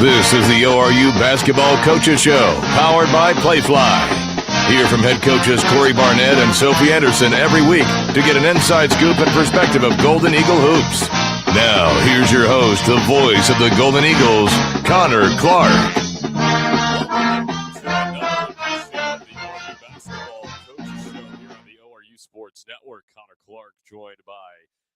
This is the ORU Basketball Coaches Show, powered by Playfly. Hear from head coaches Corey Barnett and Sophie Anderson every week to get an inside scoop and perspective of Golden Eagle hoops. Now, here's your host, the voice of the Golden Eagles, Connor Clark. Sports Network. Connor Clark joined by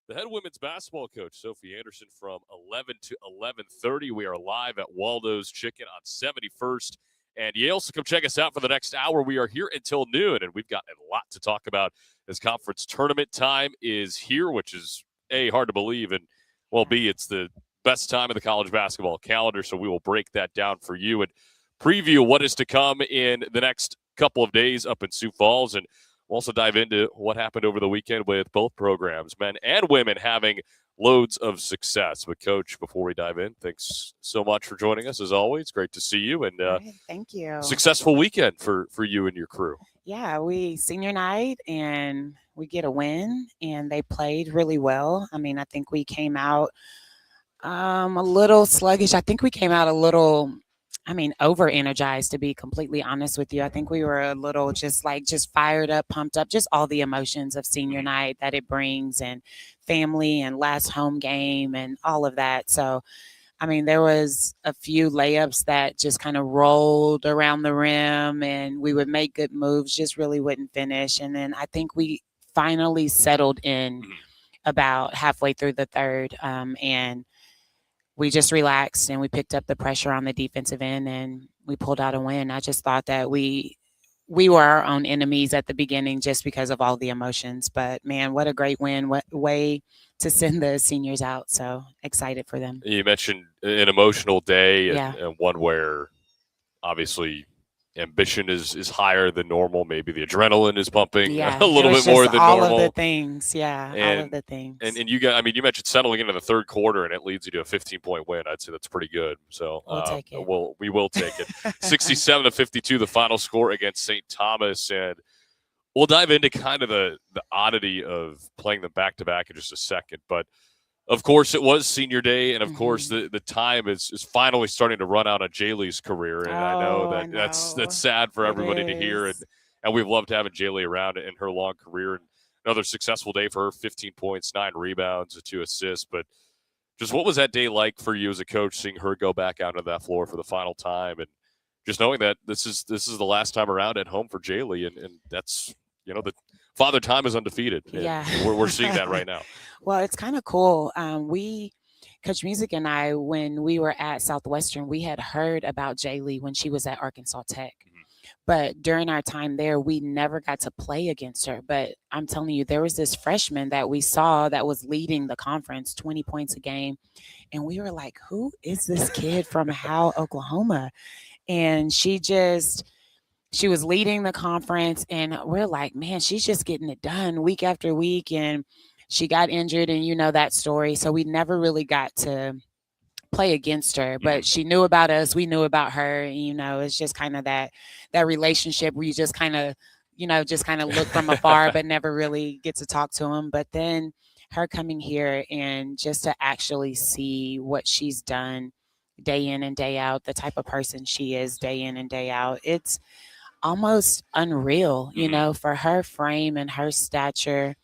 the head women's basketball coach, Sophie Anderson, from 11 to 11:30. We are live at Waldo's Chicken on 71st and Yale. So come check us out for the next hour. We are here until noon, and we've got a lot to talk about as conference tournament time is here, which is, A, hard to believe, and, well, B, it's the best time of the college basketball calendar, so we will break that down for you and preview what is to come in the next couple of days up in Sioux Falls, and we'll also dive into what happened over the weekend with both programs, men and women, having loads of success. But, Coach, before we dive in, thanks so much for joining us, as always. Great to see you. And thank you. Successful weekend for you and your crew. Yeah, we senior night, and we get a win, and they played really well. I mean, I think we came out a little sluggish. I think we came out a little over-energized, to be completely honest with you. I think we were a little just fired up, pumped up, just all the emotions of senior night that it brings, and family and last home game and all of that. So, I mean, there was a few layups that just kind of rolled around the rim, and we would make good moves, just really wouldn't finish. And then I think we finally settled in about halfway through the third, and we just relaxed and we picked up the pressure on the defensive end and we pulled out a win. I just thought that we were our own enemies at the beginning just because of all the emotions. But, man, what a great win. What way to send the seniors out. So excited for them. You mentioned an emotional day and, Yeah. and one where obviously ambition is higher than normal. Maybe the adrenaline is pumping a little bit more than all normal. All of the things, all of the things. And you got, I mean, you mentioned settling into the third quarter, and it leads you to a 15-point win. I'd say that's pretty good. So we'll take it. We will take it. 67-52, the final score against St. Thomas, and we'll dive into kind of the oddity of playing them back-to-back in just a second. But, of course, it was senior day, and, of course, the time is finally starting to run out on Jaylee's career. And I know that's sad for everybody to hear. And we've loved having Jaylee around in her long career. And another successful day for her, 15 points, 9 rebounds, 2 assists. But just what was that day like for you as a coach, seeing her go back out on that floor for the final time, and just knowing that this is the last time around at home for Jaylee, and that's, the Father Time is undefeated. Yeah. We're seeing that right now. Well, it's kind of cool. Coach Music and I, when we were at Southwestern, we had heard about Jaylee when she was at Arkansas Tech. But during our time there, we never got to play against her. But I'm telling you, there was this freshman that we saw that was leading the conference, 20 points a game. And we were like, who is this kid from Howell, Oklahoma? And she was leading the conference, and we're like, man, she's just getting it done week after week. And she got injured, and you know that story. So we never really got to play against her, but she knew about us. We knew about her. And, it's just kind of that relationship where you just kind of look from afar, but never really get to talk to them. But then her coming here and just to actually see what she's done day in and day out, the type of person she is day in and day out, it's almost unreal, for her frame and her stature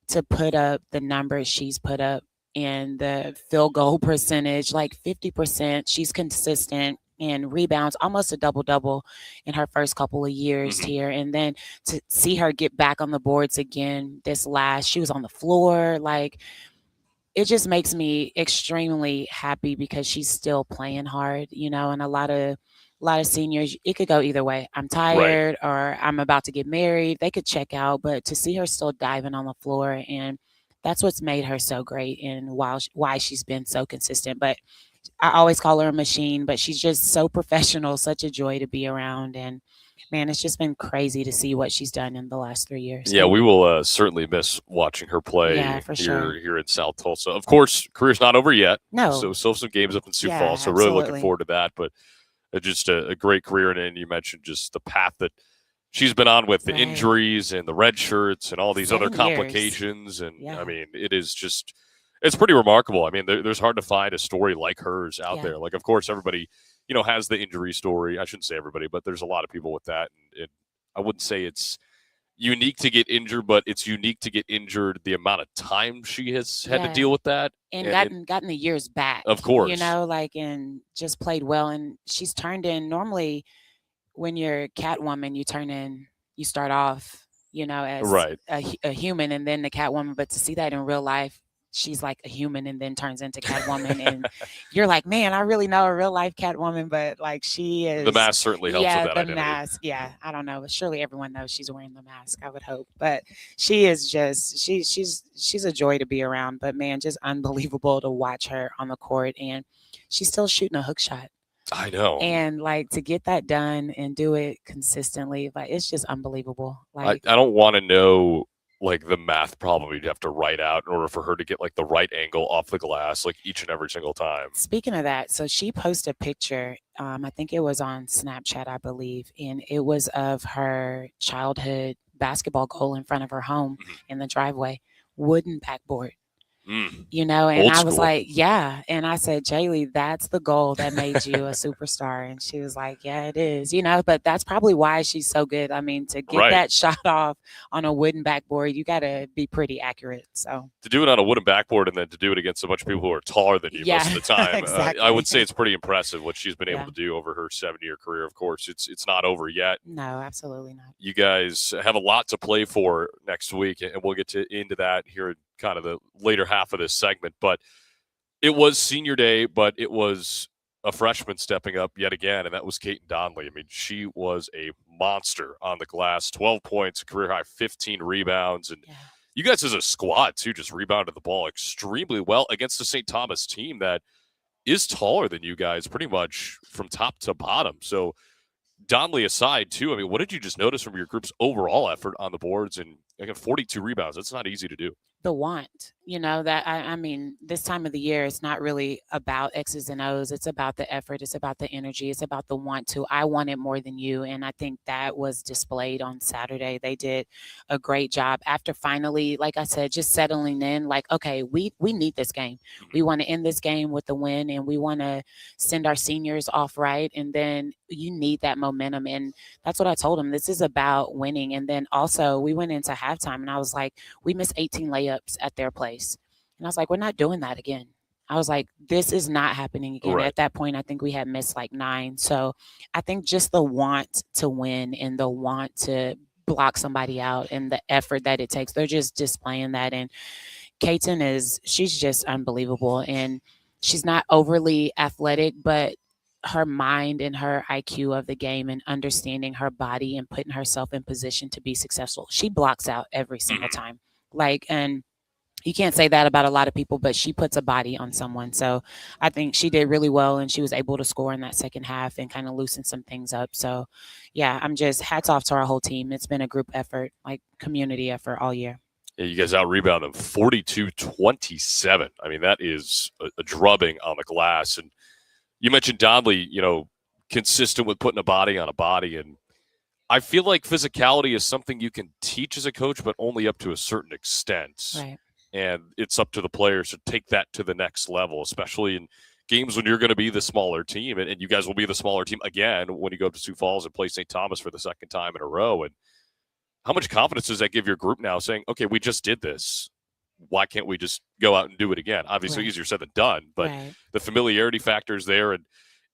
to put up the numbers she's put up and the field goal percentage, like 50%. She's consistent and rebounds, almost a double-double in her first couple of years here. And then to see her get back on the boards again she was on the floor. Like, it just makes me extremely happy because she's still playing hard, and a lot of seniors, it could go either way. I'm tired or I'm about to get married. They could check out, but to see her still diving on the floor, and that's what's made her so great and why she's been so consistent. But I always call her a machine, but she's just so professional, such a joy to be around. And, man, it's just been crazy to see what she's done in the last 3 years. Yeah, we will certainly miss watching her play here in South Tulsa. Of course, career's not over yet. No. So still some games up in Sioux Falls, so really looking forward to that. But just a great career. And you mentioned just the path that she's been on with the injuries and the red shirts and all these other complications. And, I mean, it is just – it's pretty remarkable. I mean, there's hard to find a story like hers out there. Like, of course, everybody has the injury story. I shouldn't say everybody, but there's a lot of people with that. And I wouldn't say it's unique to get injured, but it's unique to get injured the amount of time she has had to deal with that. And gotten the years back. Of course. And just played well. And she's turned in, normally when you're Catwoman, you start off, as right. a human and then the Catwoman. But to see that in real life, she's like a human and then turns into Catwoman. And you're like, man, I really know a real life Catwoman, but like she is. The mask certainly helps with that the identity. mask. Yeah. I don't know. Surely everyone knows she's wearing the mask, I would hope. But she is just, she's a joy to be around. But man, just unbelievable to watch her on the court. And she's still shooting a hook shot. I know. And like to get that done and do it consistently, like it's just unbelievable. Like I don't want to know like the math problem you'd have to write out in order for her to get like the right angle off the glass like each and every single time. Speaking of that, so she posted a picture, I think it was on Snapchat, I believe, and it was of her childhood basketball goal in front of her home in the driveway, wooden backboard. And I was like, yeah. And I said, Jaylee, that's the goal that made you a superstar. And she was like, yeah, it is, but that's probably why she's so good. I mean, to get that shot off on a wooden backboard, you got to be pretty accurate. So to do it on a wooden backboard and then to do it against a bunch of people who are taller than you most of the time, exactly. I would say it's pretty impressive what she's been able to do over her 7-year career. Of course, it's not over yet. No, absolutely not. You guys have a lot to play for next week, and we'll get into that here in kind of the later half of this segment. But it was senior day, but it was a freshman stepping up yet again, and that was Kaiten Donnelly. I mean, she was a monster on the glass, 12 points, career high 15 rebounds. And you guys as a squad, too, just rebounded the ball extremely well against the St. Thomas team that is taller than you guys pretty much from top to bottom. So Donnelly aside, too, I mean, what did you just notice from your group's overall effort on the boards? And again, 42 rebounds, that's not easy to do. The want, that I mean, this time of the year, it's not really about X's and O's. It's about the effort. It's about the energy. It's about the want to. I want it more than you. And I think that was displayed on Saturday. They did a great job after finally, like I said, just settling in like, okay, we need this game. We want to end this game with the win and we want to send our seniors off right. And then you need that momentum. And that's what I told them. This is about winning. And then also we went into halftime and I was like, we missed 18 layups at their place. And I was like, we're not doing that again. I was like, this is not happening again. Right. At that point, I think we had missed like 9. So I think just the want to win and the want to block somebody out and the effort that it takes, they're just displaying that. And Kaiten she's just unbelievable. And she's not overly athletic, but her mind and her IQ of the game and understanding her body and putting herself in position to be successful. She blocks out every single time. And you can't say that about a lot of people, but she puts a body on someone. So I think she did really well and she was able to score in that second half and kind of loosen some things up. So yeah, I'm just hats off to our whole team. It's been a group effort, like community effort all year. Yeah, you guys out-rebound them 42-27. I mean, that is a drubbing on the glass. And you mentioned Donnelly, consistent with putting a body on a body. And I feel like physicality is something you can teach as a coach, but only up to a certain extent. Right. And it's up to the players to take that to the next level, especially in games when you're going to be the smaller team. And you guys will be the smaller team again when you go up to Sioux Falls and play St. Thomas for the second time in a row. And how much confidence does that give your group now saying, okay, we just did this. Why can't we just go out and do it again? Obviously, easier said than done, but the familiarity factor is there, and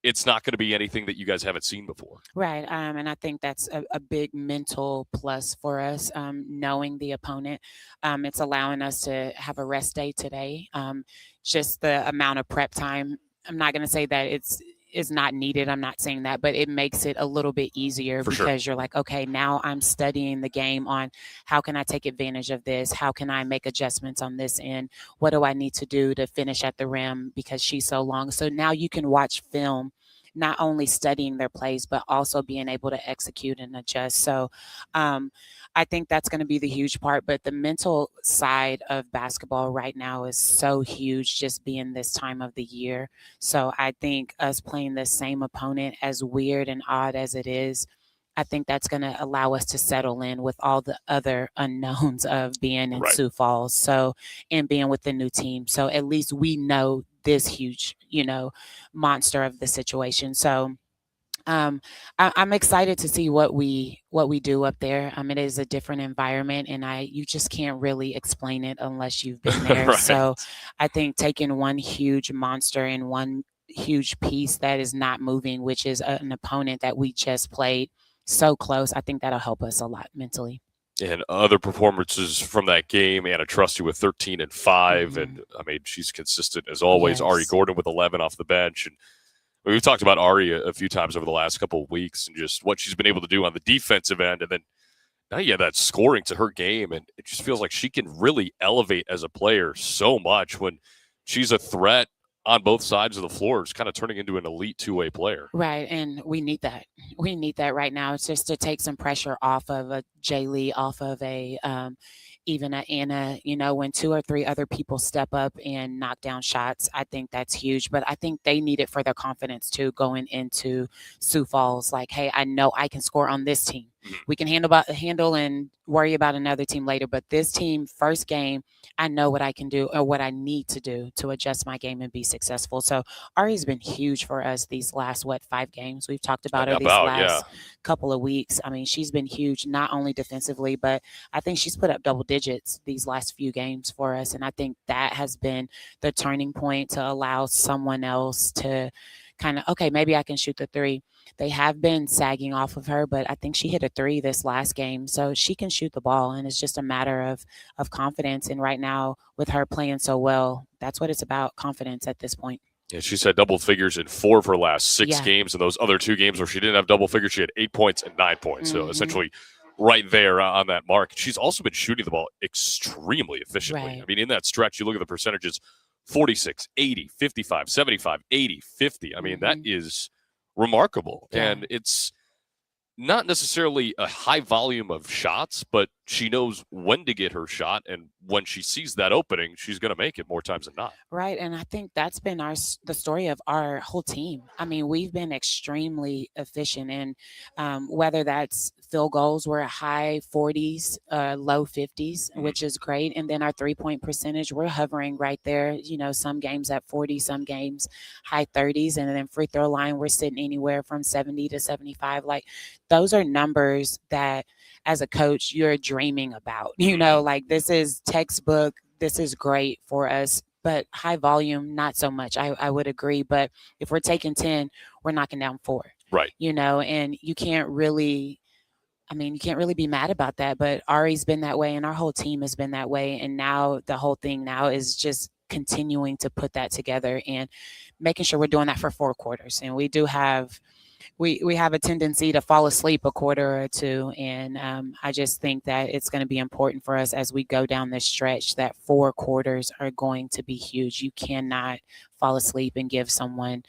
it's not going to be anything that you guys haven't seen before. Right. And I think that's a big mental plus for us, knowing the opponent. It's allowing us to have a rest day today. Just the amount of prep time. I'm not going to say that it's not needed. I'm not saying that, but it makes it a little bit easier because you're like, okay, now I'm studying the game on how can I take advantage of this? How can I make adjustments on this end? What do I need to do to finish at the rim because she's so long? So now you can watch film, not only studying their plays, but also being able to execute and adjust. So I think that's going to be the huge part. But the mental side of basketball right now is so huge, just being this time of the year. So I think us playing the same opponent, as weird and odd as it is, I think that's going to allow us to settle in with all the other unknowns of being in Sioux Falls. So, and being with the new team. So at least we know this huge, monster of the situation. So I'm excited to see what we do up there. It is a different environment, and you just can't really explain it unless you've been there. Right. So I think taking one huge monster and one huge piece that is not moving, which is an opponent that we just played so close, I think that'll help us a lot mentally. And other performances from that game, Anna Trusty with 13 and 5, and she's consistent as always. Yes. Ari Gordon with 11 off the bench, and we've talked about Ari a few times over the last couple of weeks and just what she's been able to do on the defensive end. And then now you have that scoring to her game, and it just feels like she can really elevate as a player so much when she's a threat on both sides of the floor. It's kind of turning into an elite two-way player. Right, and we need that. We need that right now. It's just to take some pressure off of a Jay Lee, off of a even a Anna, when 2 or 3 other people step up and knock down shots, I think that's huge. But I think they need it for their confidence too, going into Sioux Falls. Like, hey, I know I can score on this team. We can handle and worry about another team later. But this team, first game, I know what I can do or what I need to do to adjust my game and be successful. So Ari's been huge for us these last, 5 games. We've talked about her these last couple of weeks. She's been huge, not only defensively, but I think she's put up double digits these last few games for us. And I think that has been the turning point to allow someone else to kind of, okay, maybe I can shoot the 3. They have been sagging off of her, but I think she hit a 3 this last game. So she can shoot the ball, and it's just a matter of confidence. And right now, with her playing so well, that's what it's about, confidence at this point. Yeah, she's had double figures in 4 of her last 6 games. And those other 2 games where she didn't have double figures, she had 8 points and 9 points. So essentially right there on that mark. She's also been shooting the ball extremely efficiently. Right. In that stretch, you look at the percentages, 46, 80, 55, 75, 80, 50. That is remarkable. Yeah. And it's not necessarily a high volume of shots, but she knows when to get her shot, and when she sees that opening, she's going to make it more times than not. Right, and I think that's been the story of our whole team. We've been extremely efficient, and whether that's field goals, we're at high 40s, low 50s, which is great, and then our 3-point percentage, we're hovering right there. Some games at 40, some games high 30s, and then free throw line, we're sitting anywhere from 70 to 75. Like, those are numbers that, as a coach, you're dreaming about. Like, this is textbook. This is great for us, but high volume, not so much. I would agree. But if we're taking 10, we're knocking down 4. Right. And you can't really be mad about that. But Ari's been that way, and our whole team has been that way. And now the whole thing now is just continuing to put that together and making sure we're doing that for 4 quarters. And we do have we have a tendency to fall asleep a quarter or 2. And I just think that it's going to be important for us as we go down this stretch that 4 quarters are going to be huge. You cannot fall asleep and give someone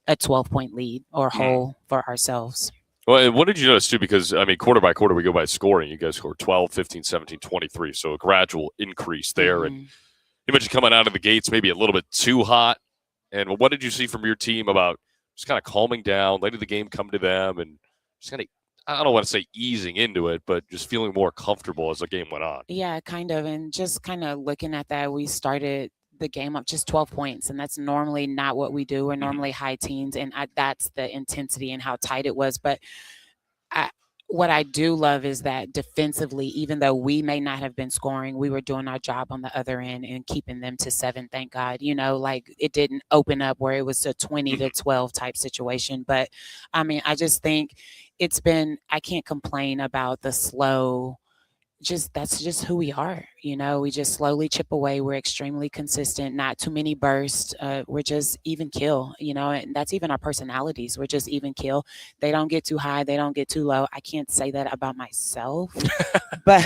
a 12-point lead or hole for ourselves. Well, what did you notice, too? Because, quarter by quarter, we go by scoring. You guys scored 12, 15, 17, 23. So a gradual increase there. And you mentioned coming out of the gates maybe a little bit too hot. And what did you see from your team about just kind of calming down, letting the game come to them, and just kind of, I don't want to say easing into it, but just feeling more comfortable as the game went on? Yeah, kind of. And just kind of looking at that, we started the game up just 12 points, and that's normally not what we do. We're normally high teens, and that's the intensity and how tight it was. But what I do love is that defensively, even though we may not have been scoring, we were doing our job on the other end and keeping them to 7, thank God. Like, it didn't open up where it was a 20 to 12 type situation. But I just think I can't complain about the slow. That's just who we are. We just slowly chip away. We're extremely consistent, not too many bursts. We're just even kill, and that's even our personalities. We're just even kill. They don't get too high. They don't get too low. I can't say that about myself, but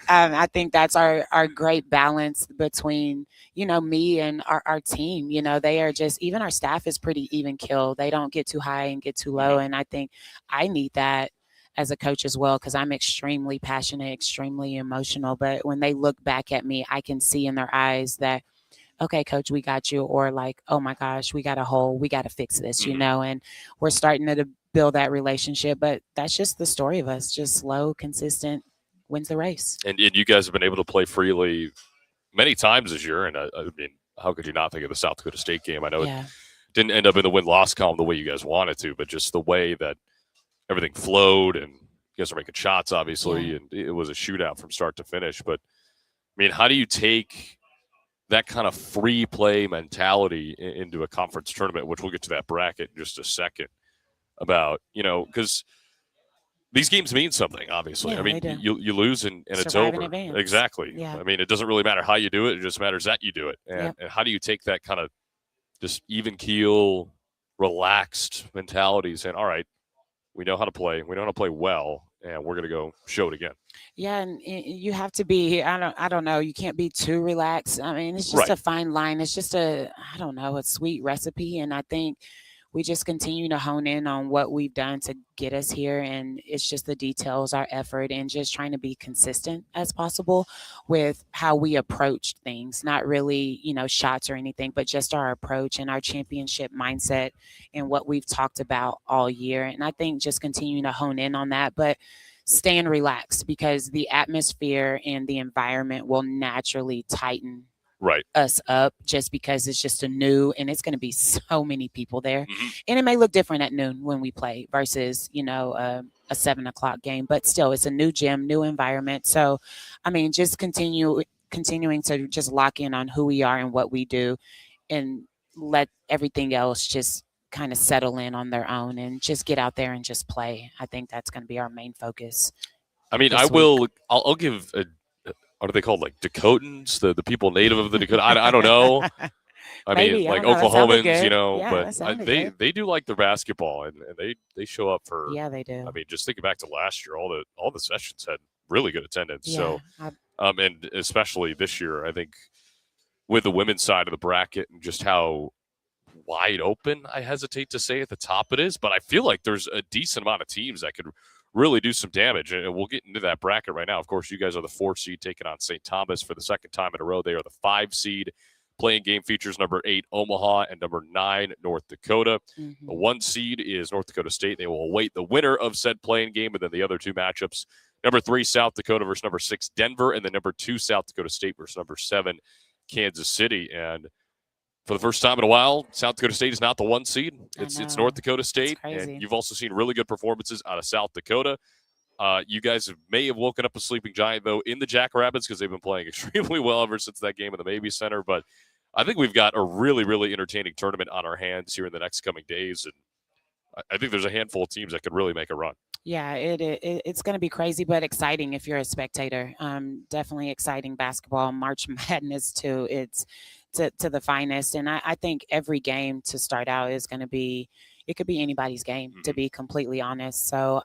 I think that's our great balance between, me and our team. They are just, even our staff is pretty even kill. They don't get too high and get too low. And I think I need that as a coach as well, because I'm extremely passionate, extremely emotional. But when they look back at me, I can see in their eyes that, okay, coach, we got you. Or like, oh my gosh, we got a hole. We got to fix this, and we're starting to build that relationship. But that's just the story of us, just slow, consistent, wins the race. And you guys have been able to play freely many times this year. And how could you not think of the South Dakota State game? I know it Yeah. didn't end up in the win-loss column the way you guys wanted to, but just the way that everything flowed and you guys are making shots, obviously, and it was a shootout from start to finish. But, I mean, how do you take that kind of free play mentality into a conference tournament, which we'll get to that bracket in just a second, about, because these games mean something, obviously. Yeah, I mean, they do. you lose and it's Survive in over. advance. Exactly. Yeah. I mean, it doesn't really matter how you do it. It just matters that you do it. And how do you take that kind of just even keel, relaxed mentality saying, all right, we know how to play. We know how to play well, and we're going to go show it again. Yeah, and you have to be. I don't know. You can't be too relaxed. I mean, it's just Right. a fine line. It's just a sweet recipe. And I think we just continue to hone in on what we've done to get us here, and it's just the details, our effort, and just trying to be consistent as possible with how we approach things. Not really, shots or anything, but just our approach and our championship mindset and what we've talked about all year. And I think just continuing to hone in on that, but staying relaxed, because the atmosphere and the environment will naturally tighten us up, just because it's just and it's going to be so many people there. Mm-hmm. And it may look different at noon when we play versus, a 7:00 game, but still it's a new gym, new environment. So, I mean, just continuing to just lock in on who we are and what we do, and let everything else just kind of settle in on their own and just get out there and just play. I think that's going to be our main focus. I mean, I'll give what are they called? Like Dakotans, the people native of the Dakota. I don't know. I mean, like Oklahomans, but they do like their basketball, and they show up for. Yeah, they do. I mean, just thinking back to last year, all the sessions had really good attendance. Yeah, so, and especially this year, I think with the women's side of the bracket and just how wide open, I hesitate to say at the top it is, but I feel like there's a decent amount of teams that could really do some damage, and we'll get into that bracket right now. Of course, you guys are the 4 seed taking on St. Thomas for the second time in a row. They are the 5 seed. Playing game features number 8 Omaha and number 9 North Dakota. Mm-hmm. The 1 seed is North Dakota State. They will await the winner of said playing game, and then the other 2 matchups: number 3 South Dakota versus number 6 Denver, and then number 2 South Dakota State versus number 7 Kansas City. And for the first time in a while, South Dakota State is not the 1 seed. It's North Dakota State, and you've also seen really good performances out of South Dakota. You guys may have woken up a sleeping giant, though, in the Jackrabbits, because they've been playing extremely well ever since that game in the Mabee Center. But I think we've got a really, really entertaining tournament on our hands here in the next coming days, and I think there's a handful of teams that could really make a run. Yeah, it's going to be crazy, but exciting if you're a spectator. Definitely exciting basketball. March Madness, too. It's to the finest. And I think every game to start out is going to be – it could be anybody's game, to be completely honest. So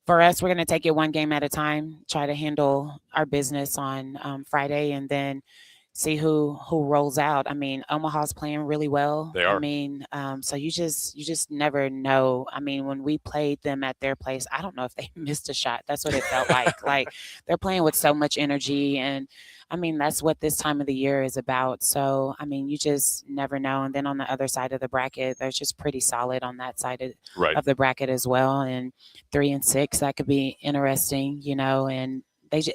for us, we're going to take it one game at a time, try to handle our business on Friday, and then – see who rolls out. I mean, Omaha's playing really well. They are. I mean, so you just never know. I mean, when we played them at their place, I don't know if they missed a shot. That's what it felt like. Like, they're playing with so much energy, and I mean, that's what this time of the year is about. So, I mean, you just never know. And then on the other side of the bracket, they're just pretty solid on that side of the bracket as well. And 3 and 6, that could be interesting, and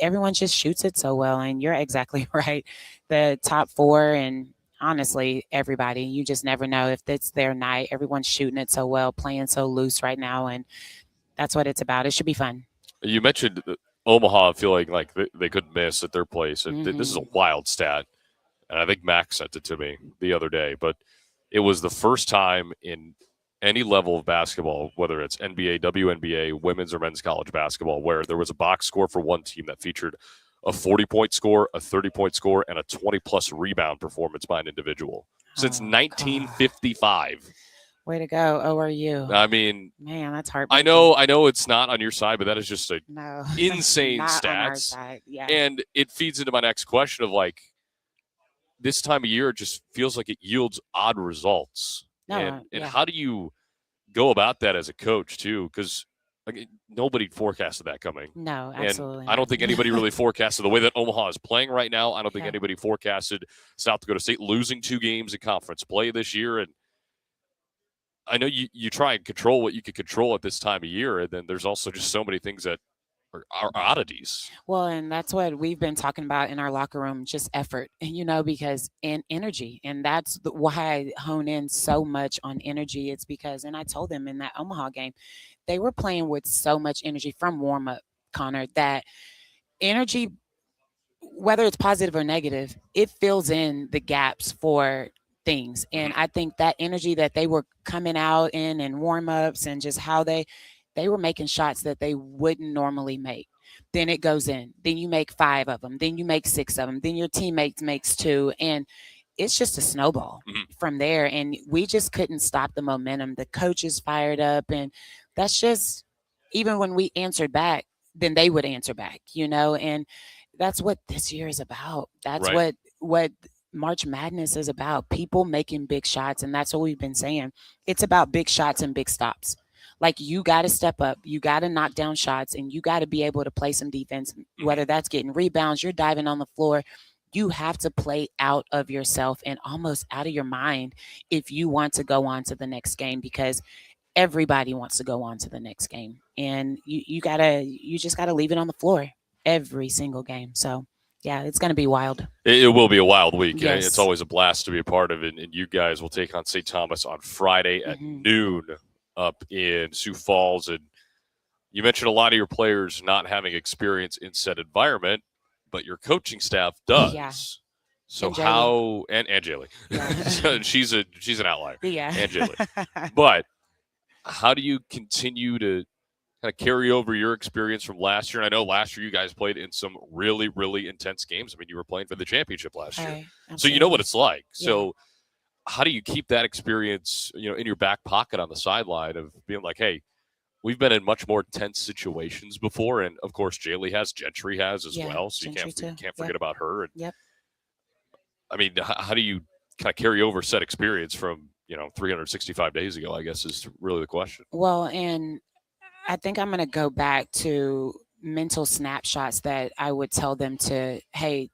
everyone just shoots it so well. And you're exactly right. The top 4, and honestly, everybody, you just never know if it's their night. Everyone's shooting it so well, playing so loose right now, and that's what it's about. It should be fun. You mentioned Omaha feeling like they could miss at their place. And This is a wild stat, and I think Max sent it to me the other day, but it was the first time in any level of basketball, whether it's NBA, WNBA, women's or men's college basketball, where there was a box score for one team that featured a 40-point score, a 30-point score, and a 20-plus rebound performance by an individual since 1955. God. Way to go, ORU. I mean, man, that's heartbreaking. I know it's not on your side, but that is just insane not stats. On our side. Yeah. And it feeds into my next question of, like, this time of year it just feels like it yields odd results. And how do you go about that as a coach too? Because nobody forecasted that coming. No, absolutely. And I don't think anybody really forecasted the way that Omaha is playing right now. I don't think anybody forecasted South Dakota State losing 2 games in conference play this year. And I know you try and control what you can control at this time of year, and then there's also just so many things that are oddities. Well, and that's what we've been talking about in our locker room, just effort, because and energy. And that's why I hone in so much on energy. It's because, and I told them in that Omaha game, they were playing with so much energy from warm up, Connor, that energy, whether it's positive or negative, it fills in the gaps for things. And I think that energy that they were coming out in and warm ups and just how they were making shots that they wouldn't normally make. Then it goes in. Then you make 5 of them. Then you make 6 of them. Then your teammate makes 2. And it's just a snowball from there. And we just couldn't stop the momentum. The coaches fired up. And that's just, even when we answered back, then they would answer back, and that's what this year is about. That's Right. what March Madness is about. People making big shots, and that's what we've been saying. It's about big shots and big stops. Like, you got to step up, you got to knock down shots, and you got to be able to play some defense, whether that's getting rebounds, you're diving on the floor. You have to play out of yourself and almost out of your mind if you want to go on to the next game, because everybody wants to go on to the next game. And you just gotta leave it on the floor every single game. So yeah, it's gonna be wild. It will be a wild week. Yes. It's always a blast to be a part of it. And you guys will take on St. Thomas on Friday at noon up in Sioux Falls. And you mentioned a lot of your players not having experience in said environment, but your coaching staff does. Yeah. So And how and Jaylee. Yeah. she's an outlier. Yeah. And Jaylee. But how do you continue to kind of carry over your experience from last year? And I know last year you guys played in some really, really intense games. I mean, you were playing for the championship last year. So you know what it's like. Yeah. So how do you keep that experience, in your back pocket on the sideline of being like, hey, we've been in much more tense situations before. And, of course, Jaylee has, Gentry has as well. So you can't forget about her. And, Yep. I mean, how do you kind of carry over said experience from, 365 days ago, I guess, is really the question. Well, and I think I'm going to go back to mental snapshots that I would tell them to, hey,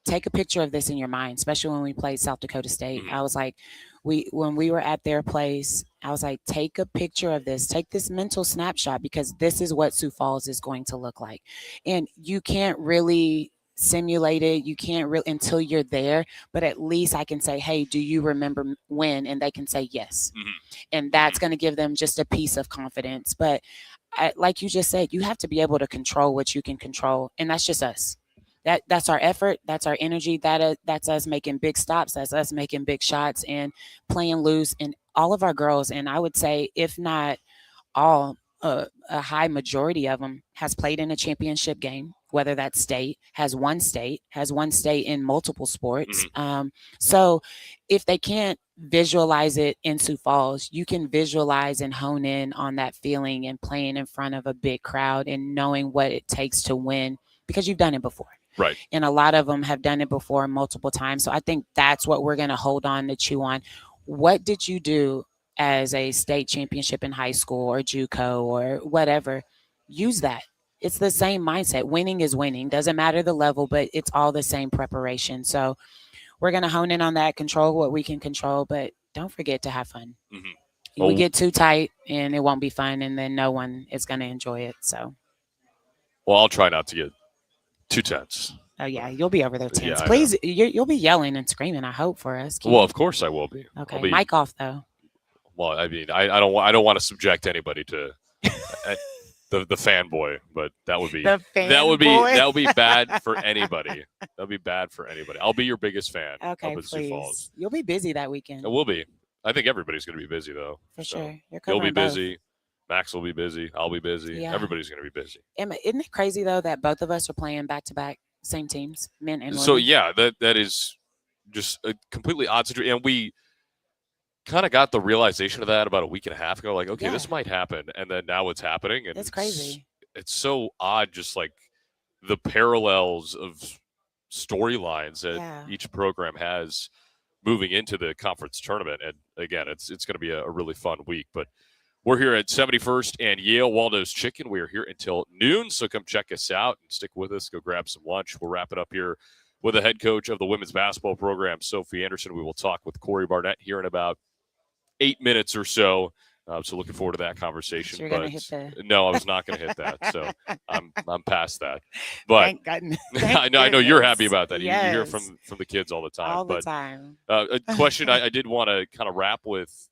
take a picture of this in your mind, especially when we played South Dakota State. I was like, when we were at their place, I was like, take a picture of this, take this mental snapshot, because this is what Sioux Falls is going to look like. And you can't really simulate it. You can't really until you're there, but at least I can say, hey, do you remember when? And they can say yes. And that's going to give them just a piece of confidence. But like you just said, you have to be able to control what you can control. And that's just us. That's our effort. That's our energy. That's us making big stops. That's us making big shots and playing loose. And all of our girls, and I would say, if not all, a high majority of them has played in a championship game, whether that's state, has won state in multiple sports. So if they can't visualize it in Sioux Falls, you can visualize and hone in on that feeling and playing in front of a big crowd and knowing what it takes to win, because you've done it before. Right. And a lot of them have done it before multiple times. So I think that's what we're going to hold on to chew on. What did you do as a state championship in high school or JUCO or whatever? Use that. It's the same mindset. Winning is winning. Doesn't matter the level, but it's all the same preparation. So we're going to hone in on that, control what we can control, but don't forget to have fun. We get too tight and it won't be fun, and then no one is going to enjoy it. So. Well, I'll try not to get too tense. Oh, yeah. You'll be over there tense. Yeah, Please, you'll be yelling and screaming, I hope, for us. Well, of course I will be. Okay. Mic off, though. Well, I mean, I don't want to subject anybody to the fanboy, but that would be bad for anybody. That'll be bad for anybody. I'll be your biggest fan. Okay, please. You'll be busy that weekend. It will be. I think everybody's going to be busy, though. For sure. You'll be busy. Max will be busy. I'll be busy. Yeah. Everybody's going to be busy. Isn't it crazy, though, that both of us are playing back-to-back, same teams, men and women? So, yeah, that is just a completely odd situation. And we kind of got the realization of that about a week and a half ago. Like, okay, this might happen. And then now it's happening. And it's crazy. It's so odd, just like the parallels of storylines that each program has moving into the conference tournament. And, again, it's going to be a really fun week. But we're here at 71st and Yale Waldo's Chicken. We are here until noon, so come check us out and stick with us. Go grab some lunch. We'll wrap it up here with the head coach of the women's basketball program, Sophie Anderson. We will talk with Corey Barnett here in about 8 minutes or so. So looking forward to that conversation. You're but gonna hit the... no, I was not going to hit that. So I'm past that. But Thank goodness. I know you're happy about that. Yes. You hear from the kids all the time. All the time. A question I did want to kind of wrap with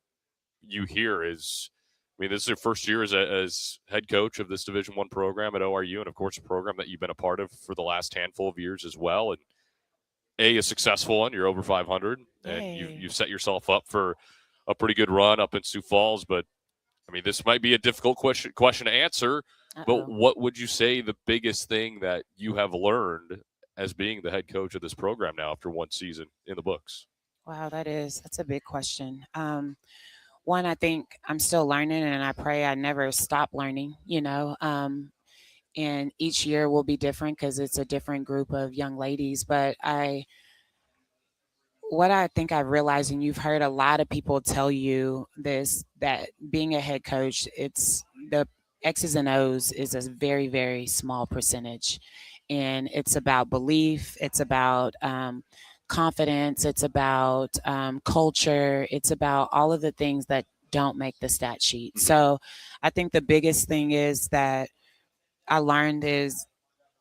you here is, I mean, this is your first year as head coach of this Division I program at ORU, and of course a program that you've been a part of for the last handful of years as well. And a successful one. You're over 500, and you've set yourself up for a pretty good run up in Sioux Falls. But I mean, this might be a difficult question to answer. But what would you say the biggest thing that you have learned as being the head coach of this program now after one season in the books? Wow, that's a big question. One, I think I'm still learning, and I pray I never stop learning, and each year will be different because it's a different group of young ladies. But what I think I've realized, and you've heard a lot of people tell you this, that being a head coach, it's the X's and O's is a very, very small percentage. And it's about belief. It's about confidence. It's about culture. It's about all of the things that don't make the stat sheet. So I think the biggest thing is that I learned is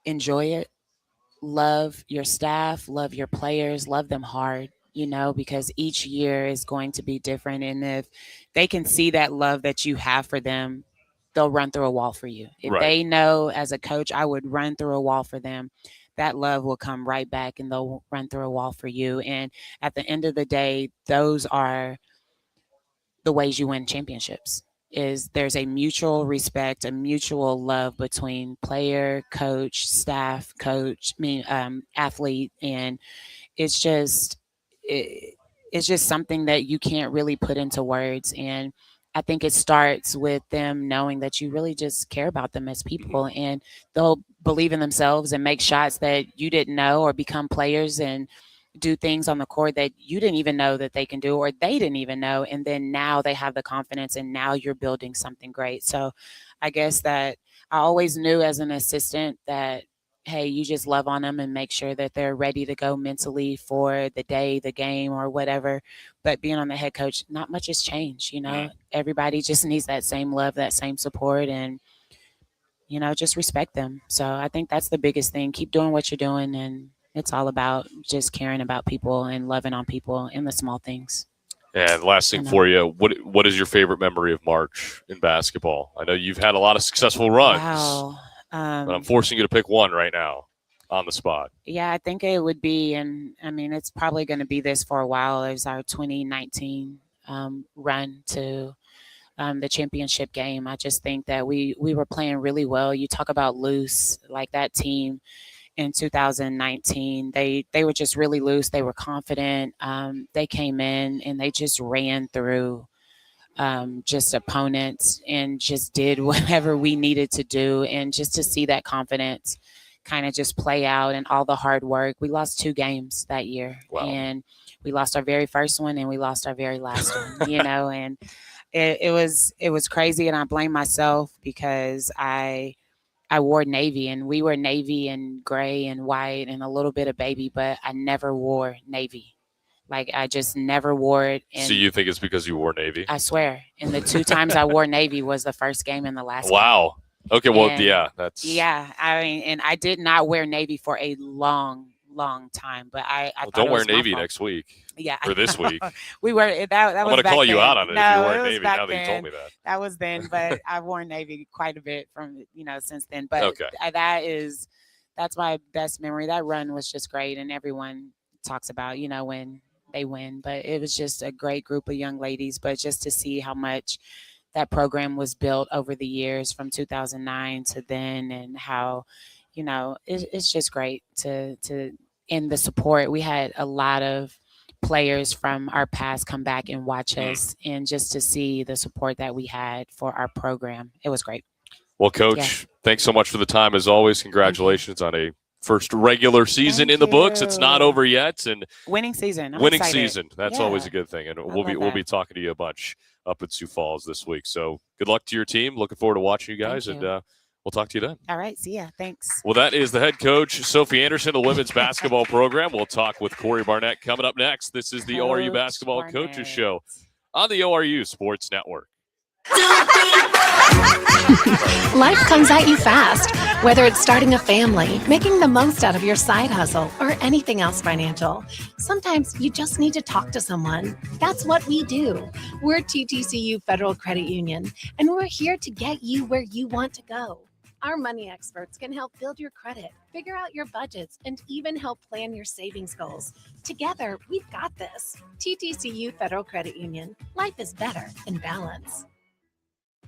enjoy it. Love your staff, love your players, love them hard, because each year is going to be different. And if they can see that love that you have for them, they'll run through a wall for you. If they know as a coach, I would run through a wall for them, that love will come right back and they'll run through a wall for you. And at the end of the day, those are the ways you win championships. Is there's a mutual respect, a mutual love between player, coach, staff, athlete, and it's just something that you can't really put into words. And I think it starts with them knowing that you really just care about them as people, and they'll believe in themselves and make shots that you didn't know, or become players and do things on the court that you didn't even know that they can do, or they didn't even know. And then now they have the confidence, and now you're building something great. So I guess that I always knew as an assistant that, hey, you just love on them and make sure that they're ready to go mentally for the day, the game, or whatever. But being on the head coach, not much has changed. Everybody just needs that same love, that same support, and, just respect them. So I think that's the biggest thing. Keep doing what you're doing, and it's all about just caring about people and loving on people in the small things. And last thing for you, what is your favorite memory of March in basketball? I know you've had a lot of successful runs. Wow. But I'm forcing you to pick one right now on the spot. Yeah, I think it would be, and I mean, it's probably going to be this for a while, is our 2019 run to the championship game. I just think that we were playing really well. You talk about loose, like that team in 2019, they were just really loose. They were confident. They came in and they just ran through just opponents and just did whatever we needed to do. And just to see that confidence kind of just play out and all the hard work. We lost 2 games that year. Wow. And we lost our very first one and we lost our very last one, and it was crazy. And I blame myself because I wore navy, and we were navy and gray and white and a little bit of baby, but I never wore navy. Like, I just never wore it. And so you think it's because you wore navy? I swear. And the 2 times I wore navy was the first game and the last Wow. game. Okay, well, and, yeah. That's... Yeah, I mean, and I did not wear navy for a long time, but I don't wear navy next week. Yeah. Or this week. We were, that was I'm going to call you out on it no, if you wear it navy now that you told me that. That was then, but I wore navy quite a bit from, since then. But okay. That's my best memory. That run was just great, and everyone talks about, when they win. But it was just a great group of young ladies. But just to see how much that program was built over the years from 2009 to then, and how, it's just great to in the support. We had a lot of players from our past come back and watch us, and just to see the support that we had for our program. It was great. Well, Coach, thanks so much for the time. As always, congratulations on a first regular season in the books. It's not over yet, and winning season. Winning season. That's always a good thing, and we'll be talking to you a bunch up at Sioux Falls this week. So good luck to your team. Looking forward to watching you guys, and we'll talk to you then. All right. See ya. Thanks. Well, that is the head coach, Sophie Anderson, of the women's basketball program. We'll talk with Corey Barnett coming up next. This is the ORU Basketball Coaches Show on the ORU Sports Network. Life comes at you fast, whether it's starting a family, making the most out of your side hustle, or anything else financial. Sometimes you just need to talk to someone. That's what we do. We're TTCU Federal Credit Union, and we're here to get you where you want to go. Our money experts can help build your credit, figure out your budgets, and even help plan your savings goals. Together, we've got this. TTCU Federal Credit Union. Life is better in balance.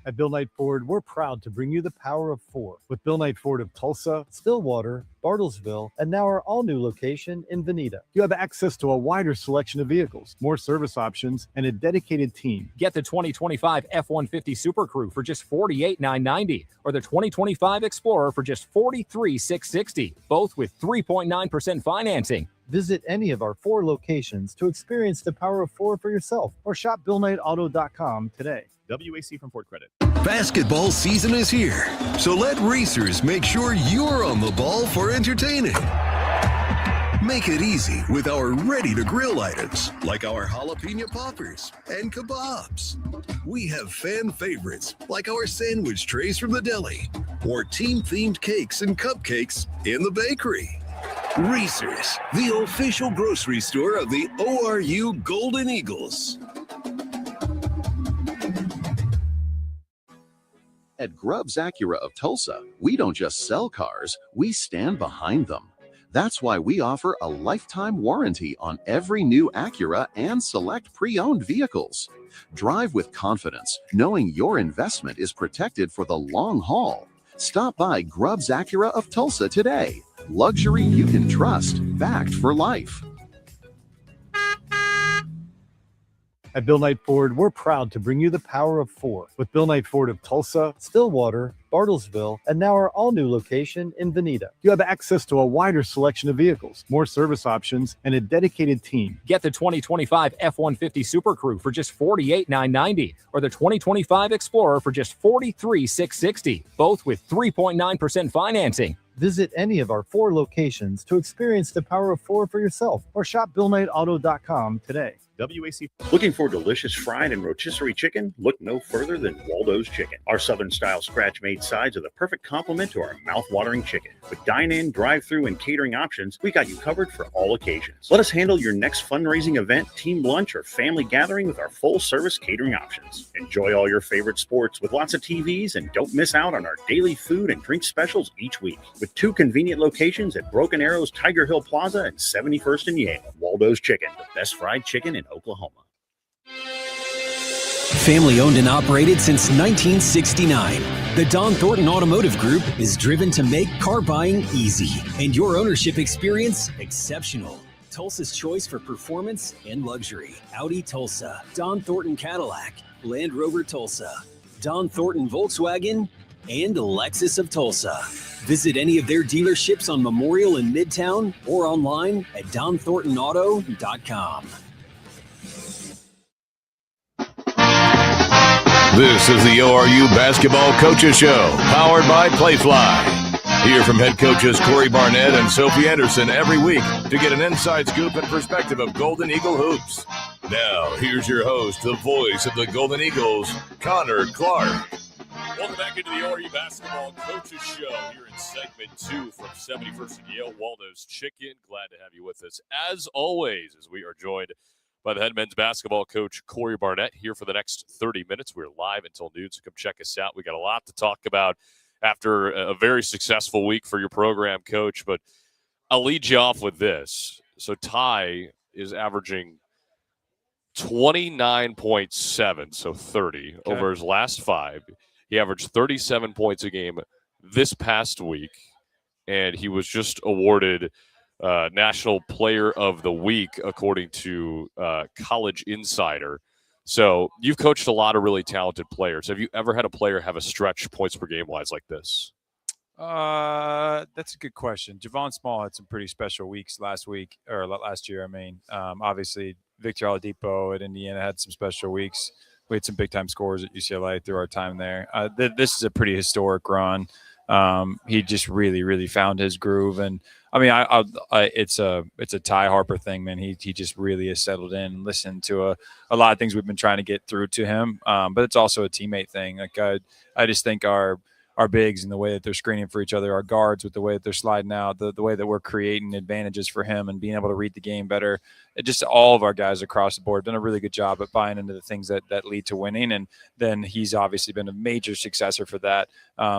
At Bill Knight Ford, we're proud to bring you the power of four with Bill Knight Ford of Tulsa, Stillwater, Bartlesville, and now our all-new location in Veneta. You have access to a wider selection of vehicles, more service options, and a dedicated team. Get the 2025 F-150 Super Crew for just $48,990 or the 2025 Explorer for just $43,660, both with 3.9% financing. Visit any of our four locations to experience the power of four for yourself or shop BillKnightAuto.com today. WAC from Ford Credit. Basketball season is here, so let racers make sure you're on the ball for entertaining. Make it easy with our ready-to-grill items, like our jalapeno poppers and kebabs. We have fan favorites, like our sandwich trays from the deli, or team-themed cakes and cupcakes in the bakery. Racers, the official grocery store of the ORU Golden Eagles. At Grubbs Acura of Tulsa, we don't just sell cars, we stand behind them. That's why we offer a lifetime warranty on every new Acura and select pre-owned vehicles. Drive with confidence, knowing your investment is protected for the long haul. Stop by Grubbs Acura of Tulsa today. Luxury you can trust, backed for life. At Bill Knight Ford, we're proud to bring you the power of four with Bill Knight Ford of Tulsa, Stillwater, Bartlesville, and now our all-new location in Veneta. You have access to a wider selection of vehicles, more service options, and a dedicated team. Get the 2025 F-150 Super Crew for just $48,990 or the 2025 Explorer for just $43,660, both with 3.9% financing. Visit any of our four locations to experience the power of four for yourself or shop BillKnightAuto.com today. WAC. Looking for delicious fried and rotisserie chicken? Look no further than Waldo's Chicken. Our Southern-style scratch-made sides are the perfect complement to our mouth-watering chicken. With dine-in, drive-through, and catering options, we got you covered for all occasions. Let us handle your next fundraising event, team lunch, or family gathering with our full-service catering options. Enjoy all your favorite sports with lots of TVs, and don't miss out on our daily food and drink specials each week. With 2 convenient locations at Broken Arrow's Tiger Hill Plaza and 71st and Yale. Waldo's Chicken, the best fried chicken in Oklahoma. Family owned and operated since 1969, the Don Thornton Automotive Group is driven to make car buying easy and your ownership experience exceptional. Tulsa's choice for performance and luxury. Audi Tulsa, Don Thornton Cadillac, Land Rover Tulsa, Don Thornton Volkswagen, and Lexus of Tulsa. Visit any of their dealerships on Memorial in Midtown or online at DonThorntonAuto.com. This is the ORU Basketball Coaches Show, powered by Playfly. Hear from head coaches Corey Barnett and Sophie Anderson every week to get an inside scoop and perspective of Golden Eagle hoops. Now, here's your host, the voice of the Golden Eagles, Connor Clark. Welcome back into the ORU Basketball Coaches Show here in segment 2 from 71st and Yale, Waldo's Chicken. Glad to have you with us, as always, as we are joined by the head men's basketball coach, Corey Barnett, here for the next 30 minutes. We're live until noon, so come check us out. We got a lot to talk about after a very successful week for your program, Coach, but I'll lead you off with this. So Ty is averaging 29.7, so 30, over his last 5. He averaged 37 points a game this past week, and he was just awarded National Player of the Week, according to College Insider. So you've coached a lot of really talented players. Have you ever had a player have a stretch points per game wise like this? That's a good question. Javon Small had some pretty special weeks last year. Obviously Victor Oladipo at Indiana had some special weeks. We had some big time scores at UCLA through our time there. This is a pretty historic run. He just really, really found his groove. And I mean, it's a Ty Harper thing, man. He just really has settled in and listened to a lot of things we've been trying to get through to him. But it's also a teammate thing. Like I just think our bigs and the way that they're screening for each other, our guards with the way that they're sliding out, the way that we're creating advantages for him and being able to read the game better. Just all of our guys across the board done a really good job at buying into the things that lead to winning. And then he's obviously been a major successor for that.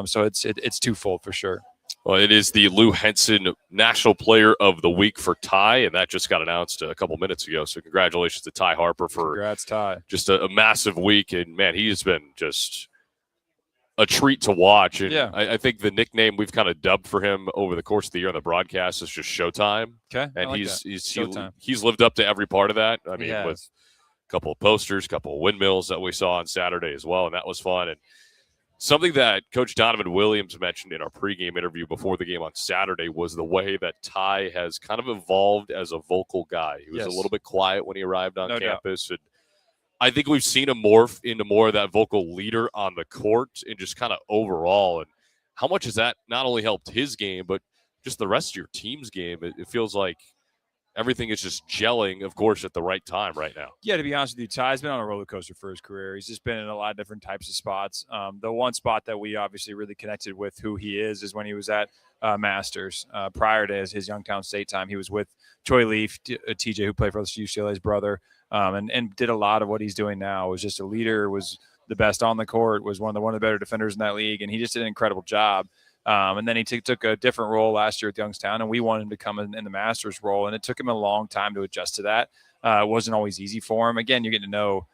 So it's twofold for sure. Well, it is the Lou Henson National Player of the Week for Ty, and that just got announced a couple minutes ago. So congratulations to Ty Harper for Congrats, Ty. Just a massive week. And, man, he has been just a treat to watch. And I think the nickname we've kind of dubbed for him over the course of the year on the broadcast is just Showtime. Okay, and like he's lived up to every part of that. I mean, with a couple of posters, a couple of windmills that we saw on Saturday as well, and that was fun. And something that Coach Donovan Williams mentioned in our pregame interview before the game on Saturday was the way that Ty has kind of evolved as a vocal guy. He was a little bit quiet when he arrived on campus. And I think we've seen him morph into more of that vocal leader on the court and just kind of overall. And how much has that not only helped his game, but just the rest of your team's game? It feels like everything is just gelling, of course, at the right time right now. Yeah, to be honest with you, Ty's been on a roller coaster for his career. He's just been in a lot of different types of spots. The one spot that we obviously really connected with who he is when he was at Masters. Prior to his Youngstown State time, he was with Troy Leaf, TJ, who played for UCLA's brother, and did a lot of what he's doing now. Was just a leader, was the best on the court, was one of the better defenders in that league, and he just did an incredible job. And then he took a different role last year at Youngstown, and we wanted him to come in the Masters role, and it took him a long time to adjust to that. It wasn't always easy for him. Again, you're getting to know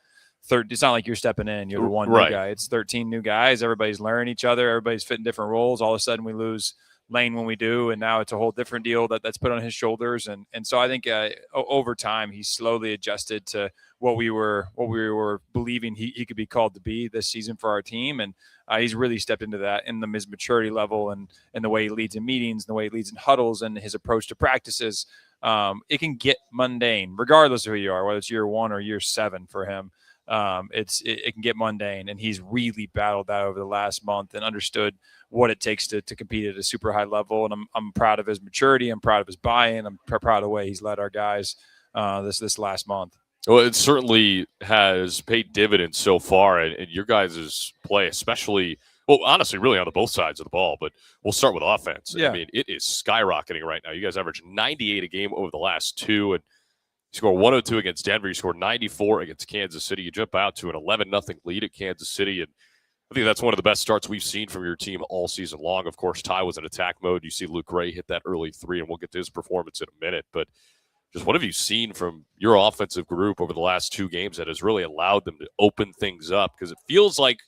it's not like you're stepping in, you're the one new guy. It's 13 new guys. Everybody's learning each other. Everybody's fitting different roles. All of a sudden we lose Lane when we do, and now it's a whole different deal that's put on his shoulders. And so I think over time he's slowly adjusted to what we were believing he could be called to be this season for our team. And he's really stepped into that in his maturity level and the way he leads in meetings, and the way he leads in huddles, and his approach to practices. It can get mundane regardless of who you are, whether it's year 1 or year 7 for him. It can get mundane, and he's really battled that over the last month and understood what it takes to compete at a super high level. And I'm proud of his maturity. I'm proud of his buy-in. I'm proud of the way he's led our guys this last month. Well, it certainly has paid dividends so far, and your guys' play, especially, well, honestly, really on both sides of the ball, but we'll start with offense. Yeah. I mean, it is skyrocketing right now. You guys average 98 a game over the last 2, and you score 102 against Denver. You score 94 against Kansas City. You jump out to an 11-0 lead at Kansas City, and I think that's one of the best starts we've seen from your team all season long. Of course, Ty was in attack mode. You see Luke Ray hit that early 3, and we'll get to his performance in a minute, but just what have you seen from your offensive group over the last 2 games that has really allowed them to open things up? Because it feels like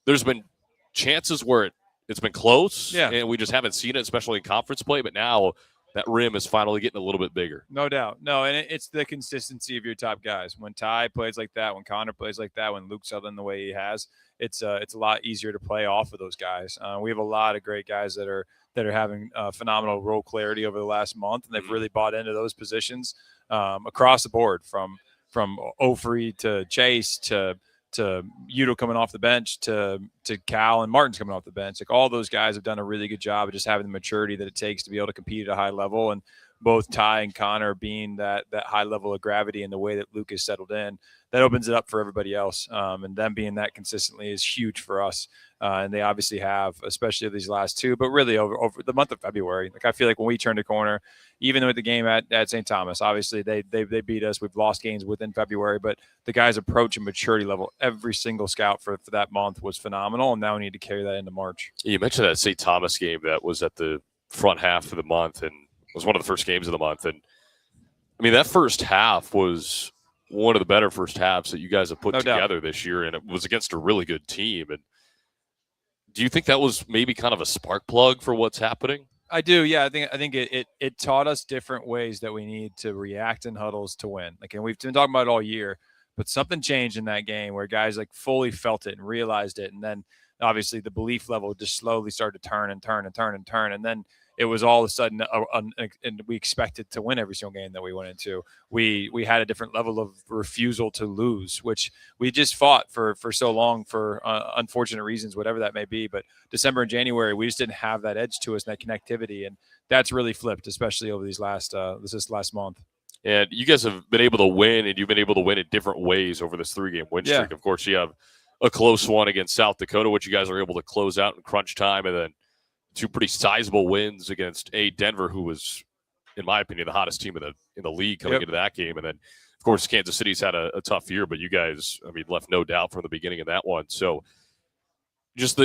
there's been chances where it's been close, and we just haven't seen it, especially in conference play. But now that rim is finally getting a little bit bigger. No doubt. No, and it's the consistency of your top guys. When Ty plays like that, when Connor plays like that, when Luke's Sutherland the way he has, it's a lot easier to play off of those guys. We have a lot of great guys that are having phenomenal role clarity over the last month, and they've really bought into those positions across the board, from Ofri to Chase to Udo coming off the bench to Cal and Martin's coming off the bench. Like, all those guys have done a really good job of just having the maturity that it takes to be able to compete at a high level. And both Ty and Connor being that high level of gravity and the way that Luke has settled in, that opens it up for everybody else. And them being that consistently is huge for us. And they obviously have, especially these last 2, but really over the month of February. Like, I feel like when we turned a corner, even with the game at St. Thomas, obviously they beat us. We've lost games within February, but the guys' approach and maturity level, every single scout for that month was phenomenal. And now we need to carry that into March. You mentioned that St. Thomas game that was at the front half of the month and was one of the first games of the month. And I mean, that first half was one of the better first halves that you guys have put together this year, and it was against a really good team. And do you think that was maybe kind of a spark plug for what's happening? I do, yeah. I think it taught us different ways that we need to react in huddles to win. Like, and we've been talking about it all year, but something changed in that game where guys like fully felt it and realized it, and then obviously the belief level just slowly started to turn. And then it was all of a sudden, and we expected to win every single game that we went into. We had a different level of refusal to lose, which we just fought for so long for unfortunate reasons, whatever that may be. But December and January, we just didn't have that edge to us and that connectivity, and that's really flipped, especially over this last month. And you guys have been able to win, and you've been able to win in different ways over this 3-game win streak. Yeah. Of course, you have a close one against South Dakota, which you guys are able to close out in crunch time, and then 2 pretty sizable wins against Denver, who was, in my opinion, the hottest team in the league coming into that game. And then, of course, Kansas City's had a tough year, but you guys, left no doubt from the beginning of that one. So just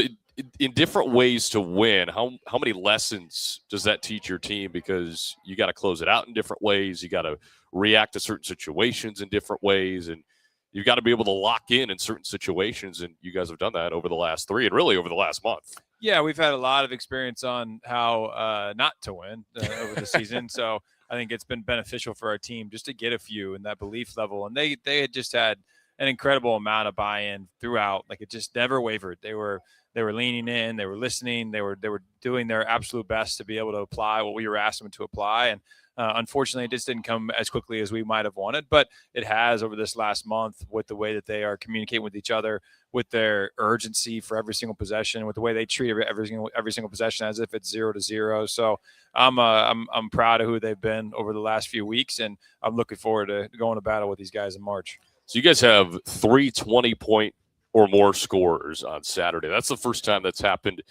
in different ways to win, how many lessons does that teach your team? Because you got to close it out in different ways. You got to react to certain situations in different ways, and you've got to be able to lock in certain situations, and you guys have done that over the last 3 and really over the last month. Yeah, we've had a lot of experience on how not to win over the season. So I think it's been beneficial for our team just to get a few in that belief level. And they had just had an incredible amount of buy-in throughout. Like, it just never wavered. They were leaning in, they were listening, they were doing their absolute best to be able to apply what we were asking them to apply. And unfortunately, it just didn't come as quickly as we might have wanted, but it has over this last month with the way that they are communicating with each other, with their urgency for every single possession, with the way they treat every single possession as if it's 0-0. So I'm proud of who they've been over the last few weeks, and I'm looking forward to going to battle with these guys in March. So you guys have 3 20-point or more scorers on Saturday. That's the first time that's happened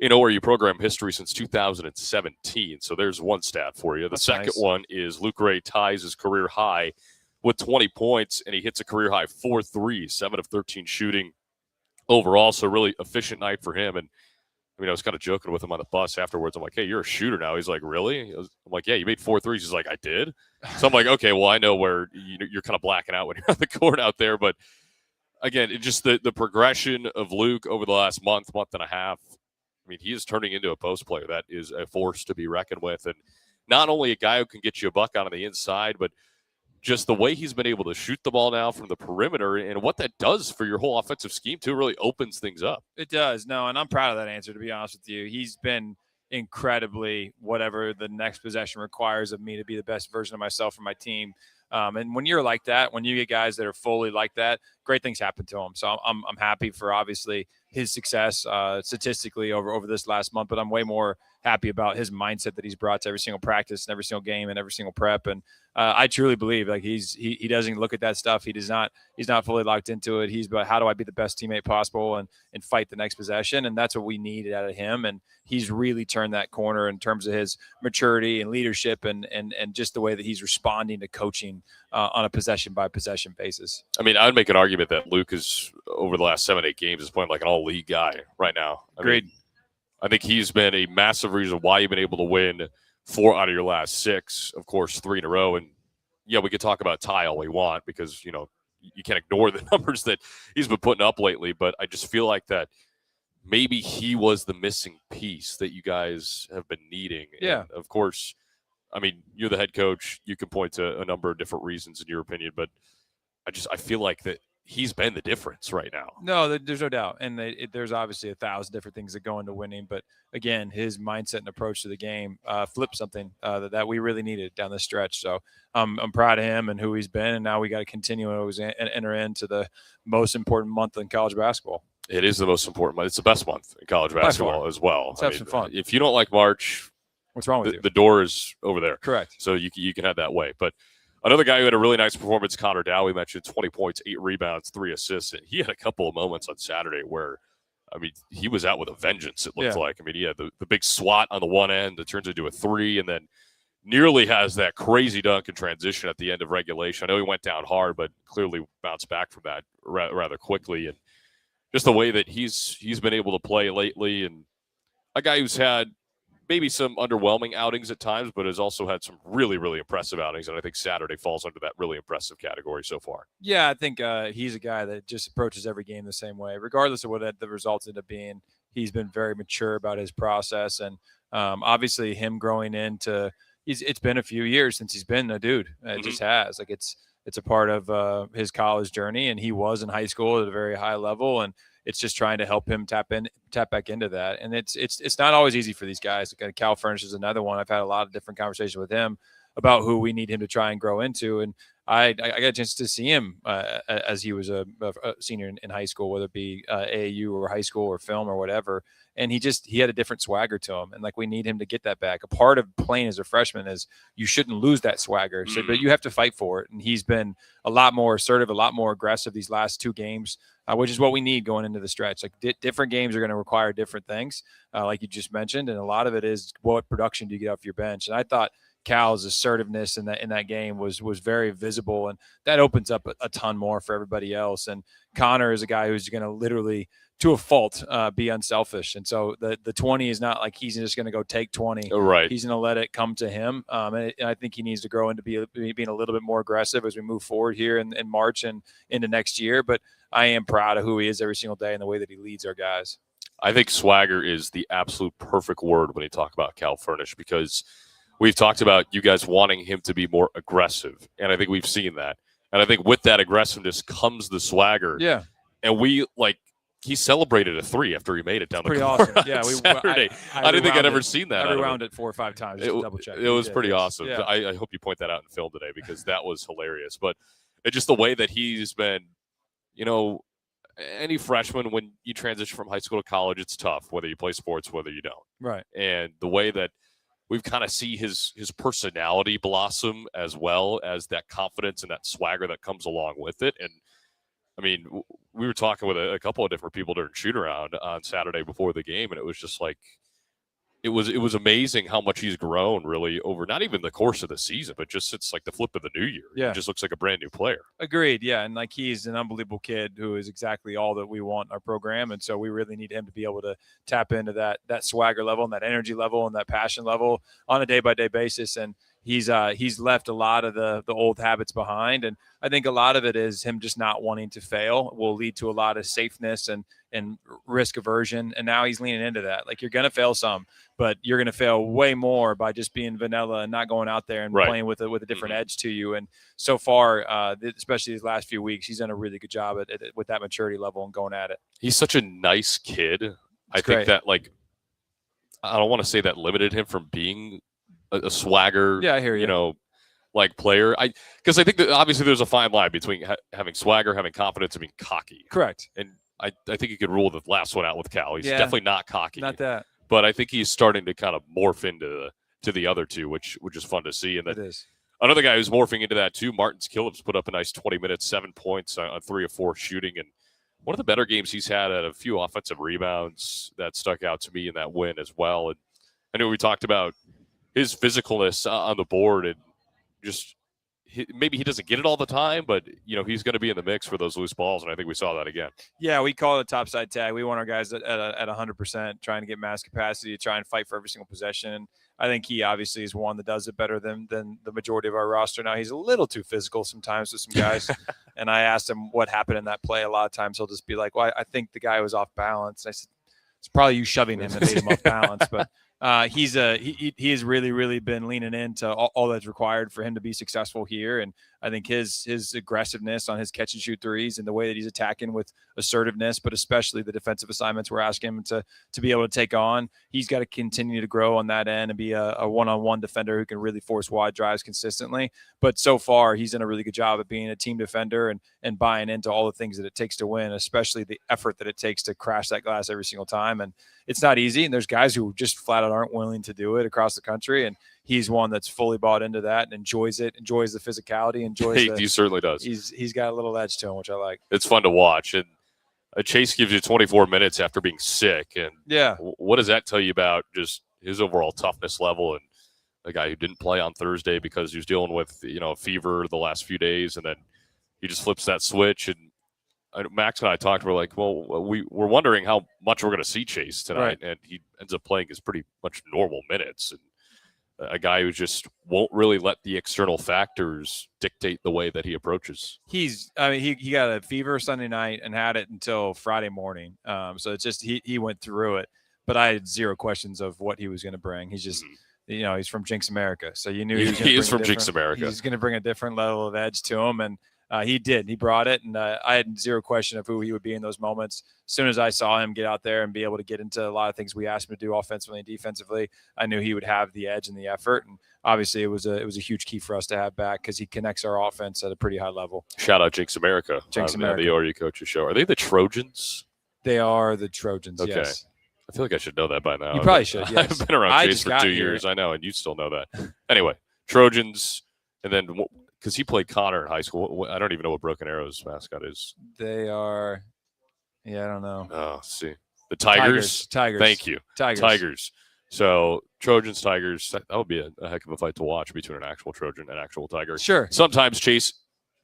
in ORU program history since 2017. So there's one stat for you. The second one is Luke Ray ties his career high with 20 points, and he hits a career high 4 threes, 7 of 13 shooting overall. So really efficient night for him. And I was kind of joking with him on the bus afterwards. I'm like, hey, you're a shooter now. He's like, really? I'm like, yeah, you made 4 threes. He's like, I did. So I'm like, okay, well, I know where you're kind of blacking out when you're on the court out there. But again, it just the progression of Luke over the last month and a half. He is turning into a post player that is a force to be reckoned with. And not only a guy who can get you a buck out on the inside, but just the way he's been able to shoot the ball now from the perimeter and what that does for your whole offensive scheme, too, really opens things up. It does. No, and I'm proud of that answer, to be honest with you. He's been incredibly whatever the next possession requires of me to be the best version of myself for my team. And when you're like that, when you get guys that are fully like that, great things happen to them. So I'm happy for, obviously, his success statistically over this last month, but I'm way more happy about his mindset that he's brought to every single practice and every single game and every single prep. And I truly believe he doesn't look at that stuff. He's not fully locked into it. He's about how do I be the best teammate possible and fight the next possession. And that's what we needed out of him. And he's really turned that corner in terms of his maturity and leadership and just the way that he's responding to coaching on a possession by possession basis. I would make an argument that Luke is over the last 7-8 games is playing like an all league guy right now. Agreed. I think he's been a massive reason why you've been able to win 4 out of your last 6, of course, 3 in a row. And yeah, we could talk about Ty all we want because, you can't ignore the numbers that he's been putting up lately. But I just feel like that maybe he was the missing piece that you guys have been needing. Yeah. And of course, you're the head coach. You can point to a number of different reasons in your opinion, but I feel like that he's been the difference right now. No, there's no doubt. And there's obviously 1,000 different things that go into winning. But again, his mindset and approach to the game flipped something that we really needed down the stretch. So I'm proud of him and who he's been. And now we got to continue and enter into the most important month in college basketball. It is the most important month. It's the best month in college basketball as well. Let's have some fun. If you don't like March, what's wrong with you? The door is over there. Correct. So you can head that way. But another guy who had a really nice performance, Connor Dow, we mentioned 20 points, 8 rebounds, 3 assists. And he had a couple of moments on Saturday where, he was out with a vengeance, it looked like. He had the big swat on the one end that turns into a 3 and then nearly has that crazy dunk in transition at the end of regulation. I know he went down hard, but clearly bounced back from that rather quickly. And just the way that he's been able to play lately, and a guy who's had maybe some underwhelming outings at times, but has also had some really, really impressive outings. And I think Saturday falls under that really impressive category so far. Yeah, I think he's a guy that just approaches every game the same way, regardless of what the results end up being. He's been very mature about his process. And obviously him growing into it's been a few years since he's been a dude. It just has. It's a part of his college journey, and he was in high school at a very high level, and it's just trying to help him tap back into that. And it's not always easy for these guys. Like Cal Furnish is another one. I've had a lot of different conversations with him about who we need him to try and grow into. And I got a chance to see him as he was a senior in high school, whether it be AAU or high school or film or whatever. And he had a different swagger to him. And like, we need him to get that back. A part of playing as a freshman is you shouldn't lose that swagger. So, but you have to fight for it. And he's been a lot more assertive, a lot more aggressive these last 2 games, which is what we need going into the stretch. Like different games are going to require different things, like you just mentioned. And a lot of it is what production do you get off your bench? And I thought Cal's assertiveness in that game was very visible, and that opens up a ton more for everybody else. And Connor is a guy who's going to literally, to a fault, be unselfish. And so the 20 is not like he's just going to go take 20. Right. He's going to let it come to him. And I think he needs to grow into being a little bit more aggressive as we move forward here in March and into next year. But I am proud of who he is every single day and the way that he leads our guys. I think swagger is the absolute perfect word when you talk about Cal Furnish, because we've talked about you guys wanting him to be more aggressive, and I think we've seen that. And I think with that aggressiveness comes the swagger. Yeah. And he celebrated a 3 after he made it down the court. Pretty awesome. Yeah, Saturday. I didn't think I'd ever seen that. I rewound it 4 or 5 times just to double check. It was pretty awesome. Yeah. I hope you point that out in film today, because that was hilarious. But it's just the way that he's been, any freshman, when you transition from high school to college, it's tough, whether you play sports, whether you don't. Right. And the way that we've kind of see his personality blossom, as well as that confidence and that swagger that comes along with it. And I mean, we were talking with a couple of different people during shoot around on Saturday before the game, and it was just like, it was amazing how much he's grown really over not even the course of the season, but just since like the flip of the new year. Yeah. He just looks like a brand new player. Agreed. Yeah. And like, he's an unbelievable kid who is exactly all that we want in our program. And so we really need him to be able to tap into that swagger level and that energy level and that passion level on a day-by-day basis. And he's left a lot of the old habits behind. And I think a lot of it is him just not wanting to fail will lead to a lot of safeness and risk aversion. And now he's leaning into that. Like, you're going to fail some, but you're going to fail way more by just being vanilla and not going out there and playing with a different edge to you. And so far, especially these last few weeks, he's done a really good job with that maturity level and going at it. He's such a nice kid. I think that, like, I don't want to say that limited him from being a swagger, I hear you. Like player. Because I think that obviously there's a fine line between having swagger, having confidence, and being cocky. Correct. And I think you could rule the last one out with Cal. He's definitely not cocky. Not that. But I think he's starting to kind of morph into the other two, which is fun to see. And it is. Another guy who's morphing into that too, Martin Skillips, put up a nice 20 minutes, 7 points on 3 of 4 shooting. And one of the better games he's had, at a few offensive rebounds that stuck out to me in that win as well. And I know we talked about his physicalness on the board, and just maybe he doesn't get it all the time, but he's going to be in the mix for those loose balls, and I think we saw that again. Yeah, we call it a topside tag. We want our guys at 100%, trying to get mass capacity, to try and fight for every single possession. I think he obviously is one that does it better than the majority of our roster. Now, he's a little too physical sometimes with some guys, and I asked him what happened in that play. A lot of times he'll just be like, well, I think the guy was off balance. I said, it's probably you shoving him that made him off balance, but he has really, really been leaning into all that's required for him to be successful here. And I think his aggressiveness on his catch and shoot threes and the way that he's attacking with assertiveness, but especially the defensive assignments we're asking him to be able to take on, he's got to continue to grow on that end and be a one-on-one defender who can really force wide drives consistently. But so far, he's done a really good job at being a team defender and buying into all the things that it takes to win, especially the effort that it takes to crash that glass every single time. And it's not easy. And there's guys who just flat out aren't willing to do it across the country. And he's one that's fully bought into that and enjoys it, enjoys the physicality, he certainly does. He's got a little edge to him, which I like. It's fun to watch. And Chase gives you 24 minutes after being sick. And what does that tell you about just his overall toughness level? And a guy who didn't play on Thursday because he was dealing with, a fever the last few days, and then he just flips that switch. And Max and I talked, we're like, well, we're wondering how much we're going to see Chase tonight. Right. And he ends up playing his pretty much normal minutes. And a guy who just won't really let the external factors dictate the way that he approaches. He got a fever Sunday night and had it until Friday morning. So it's just, he went through it, but I had zero questions of what he was going to bring. He's just, he's from Jinx America. So you knew he is from Jinx America. He's going to bring a different level of edge to him. And He did. He brought it, and I had zero question of who he would be in those moments. As soon as I saw him get out there and be able to get into a lot of things we asked him to do offensively and defensively, I knew he would have the edge and the effort. And obviously, it was a huge key for us to have back because he connects our offense at a pretty high level. Shout out Jinx America. Jinx on America. The ORU Coaches Show. Are they the Trojans? They are the Trojans, Okay. yes. I feel like I should know that by now. You probably should, yes. I've been around I Chase just for got 2 here. years. I know, and you still know that. Anyway, Trojans, and then because he played Connor in high school. I don't even know what Broken Arrow's mascot is. They are, I don't know. Oh, see. The Tigers? Tigers. Thank you. Tigers. So Trojans, Tigers, that would be a heck of a fight to watch between an actual Trojan and an actual Tiger. Sure. Sometimes Chase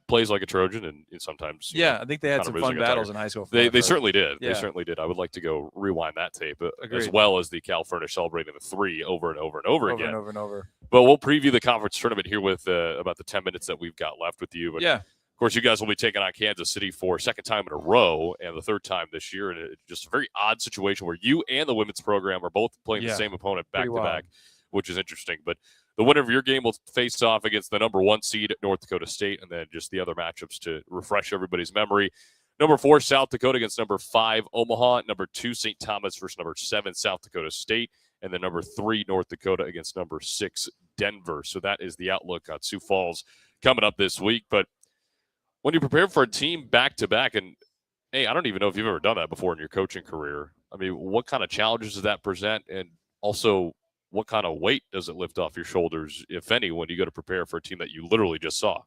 plays like a Trojan, and sometimes I think they had some fun battles in high school. They certainly did. Yeah. They certainly did. I would like to go rewind that tape, as Agreed. well as the Cal Furnish celebrating the 3 over and over and over again. Over and over. But we'll preview the conference tournament here with about the 10 minutes that we've got left with you. But Yeah. Of course, you guys will be taking on Kansas City for a second time in a row and the third time this year. And it's just a very odd situation where you and the women's program are both playing the same opponent back to back, which is interesting. But the winner of your game will face off against the number 1 seed at North Dakota State, and then just the other matchups to refresh everybody's memory. Number 4, South Dakota against number 5, Omaha. Number 2, St. Thomas versus number 7, South Dakota State. And then number 3, North Dakota against number 6, Denver. So that is the outlook on Sioux Falls coming up this week. But when you prepare for a team back-to-back, and, hey, I don't even know if you've ever done that before in your coaching career. I mean, what kind of challenges does that present? And also, what kind of weight does it lift off your shoulders, if any, when you go to prepare for a team that you literally just saw?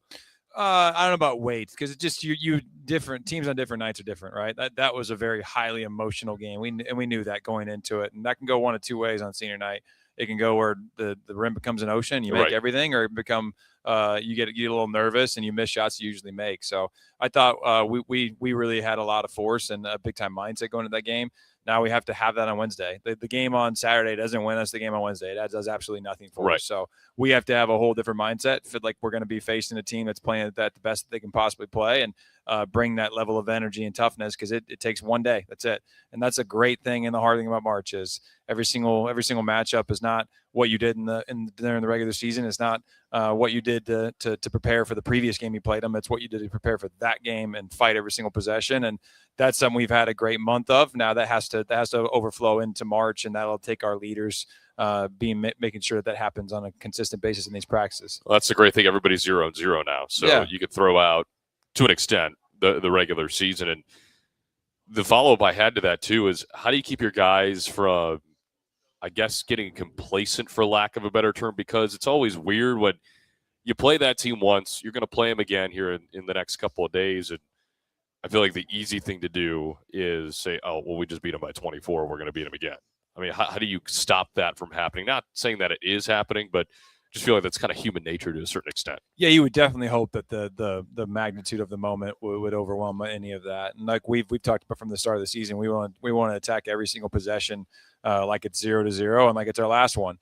I don't know about weight because it just you different teams on different nights are different, right? That was a very highly emotional game. We knew that going into it, and that can go one of two ways on senior night. It can go where the rim becomes an ocean, you make everything, or it become you get a little nervous and you miss shots you usually make. So I thought we really had a lot of force and a big time mindset going into that game. Now we have to have that on Wednesday. The game on Saturday doesn't win us the game on Wednesday. That does absolutely nothing for us. So we have to have a whole different mindset. Feel like we're going to be facing a team that's playing at the best that they can possibly play, and bring that level of energy and toughness, because it takes one day. That's it. And that's a great thing. And the hard thing about March is every single matchup is not what you did during the regular season. It's not what you did to prepare for the previous game you played them. It's what you did to prepare for that game and fight every single possession. And that's something we've had a great month of. Now that has to overflow into March, and that'll take our leaders making sure that happens on a consistent basis in these practices. Well, that's the great thing. Everybody's 0-0 now. So you could throw out, to an extent, the regular season. And the follow-up I had to that, too, is how do you keep your guys from, I guess, getting complacent, for lack of a better term, because it's always weird when you play that team once, you're going to play them again here in the next couple of days. And I feel like the easy thing to do is say, oh, well, we just beat them by 24. We're going to beat them again. I mean, how do you stop that from happening? Not saying that it is happening, but just feel like that's kind of human nature to a certain extent. Yeah, you would definitely hope that the magnitude of the moment would overwhelm any of that. And like we've talked about from the start of the season, we want to attack every single possession like it's 0-0 and like it's our last one.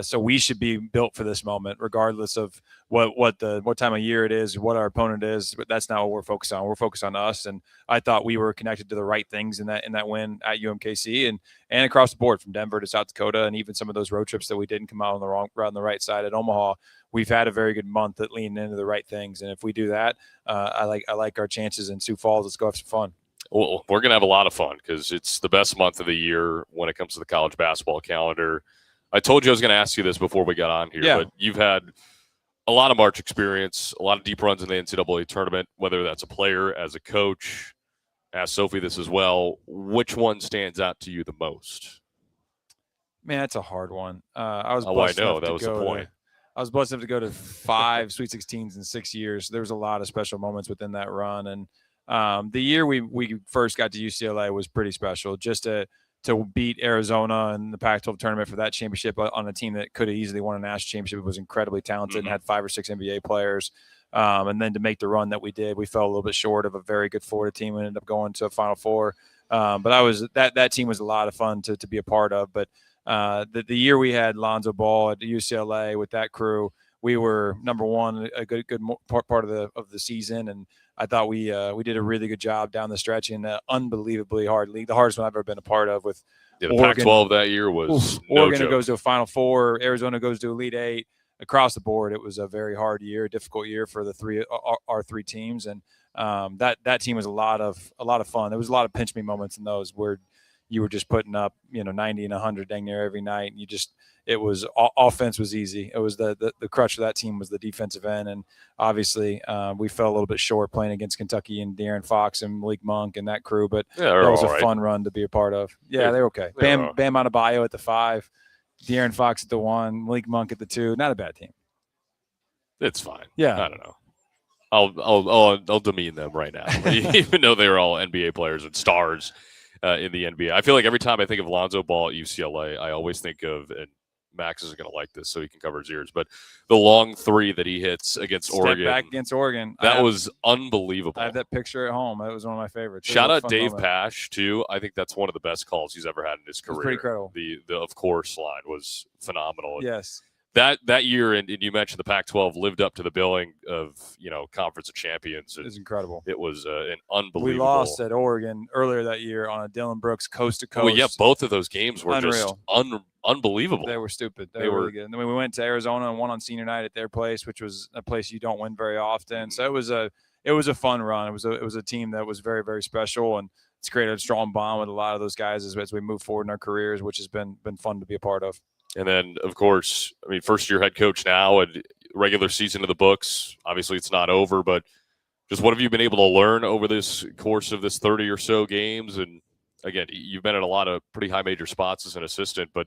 So we should be built for this moment, regardless of what time of year it is, what our opponent is. But that's not what we're focused on. We're focused on us. And I thought we were connected to the right things in that win at UMKC and across the board from Denver to South Dakota, and even some of those road trips that we didn't come out on the right side at Omaha. We've had a very good month at leaning into the right things. And if we do that, I like our chances in Sioux Falls. Let's go have some fun. Well, we're going to have a lot of fun because it's the best month of the year when it comes to the college basketball calendar. I told you I was going to ask you this before we got on here, but you've had a lot of March experience, a lot of deep runs in the NCAA tournament, whether that's a player, as a coach. Ask Sophie this as well. Which one stands out to you the most? Man, that's a hard one. I know. That was the point. I was blessed enough to go to 5 Sweet 16s in 6 years. There was a lot of special moments within that run. And the year we first got to UCLA was pretty special. Just to beat Arizona in the Pac-12 tournament for that championship on a team that could have easily won a national championship. It was incredibly talented and had 5 or 6 NBA players. And then to make the run that we did, we fell a little bit short of a very good Florida team and ended up going to a Final Four. But that team was a lot of fun to be a part of. But the year we had Lonzo Ball at UCLA with that crew, we were number one, a good part of the season, and I thought we did a really good job down the stretch in an unbelievably hard league, the hardest one I've ever been a part of. With the Pac-12 that year was Oregon goes to a Final Four, Arizona goes to Elite Eight. across the board, it was a very hard year, a difficult year for our three teams, and that team was a lot of fun. There was a lot of pinch me moments in those where you were just putting up 90 and 100 dang near every night, and offense was easy. It was the crutch of that team was the defensive end, and obviously we fell a little bit short playing against Kentucky and De'Aaron Fox and Malik Monk and that crew, but that was a fun run to be a part of. Yeah, they're okay. Bam Adebayo at the 5, De'Aaron Fox at the 1, Malik Monk at the 2. Not a bad team. It's fine. Yeah, I don't know. I'll demean them right now, even though they were all NBA players and stars in the NBA. I feel like every time I think of Lonzo Ball at UCLA, I always think of, and Max is going to like this so he can cover his ears, but the long 3 that he hits against Oregon. Back against Oregon. That was unbelievable. I have that picture at home. That was one of my favorites. Shout out Dave Pasch, too. I think that's one of the best calls he's ever had in his career. Pretty incredible. The of course line was phenomenal. Yes. That year, and you mentioned the Pac-12 lived up to the billing of Conference of Champions. It was incredible. It was an unbelievable. We lost at Oregon earlier that year on a Dylan Brooks coast to coast. Well, yeah, both of those games were unreal. Just unbelievable. They were stupid. They were really good. And then we went to Arizona and won on senior night at their place, which was a place you don't win very often. So it was a fun run. It was a team that was very, very special, and it's created a strong bond with a lot of those guys as we move forward in our careers, which has been fun to be a part of. And then, of course, first-year head coach now, and regular season of the books. Obviously, it's not over, but just what have you been able to learn over this course of this 30 or so games? And, again, you've been in a lot of pretty high major spots as an assistant, but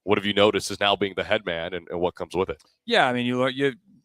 what have you noticed as now being the head man and what comes with it? Yeah,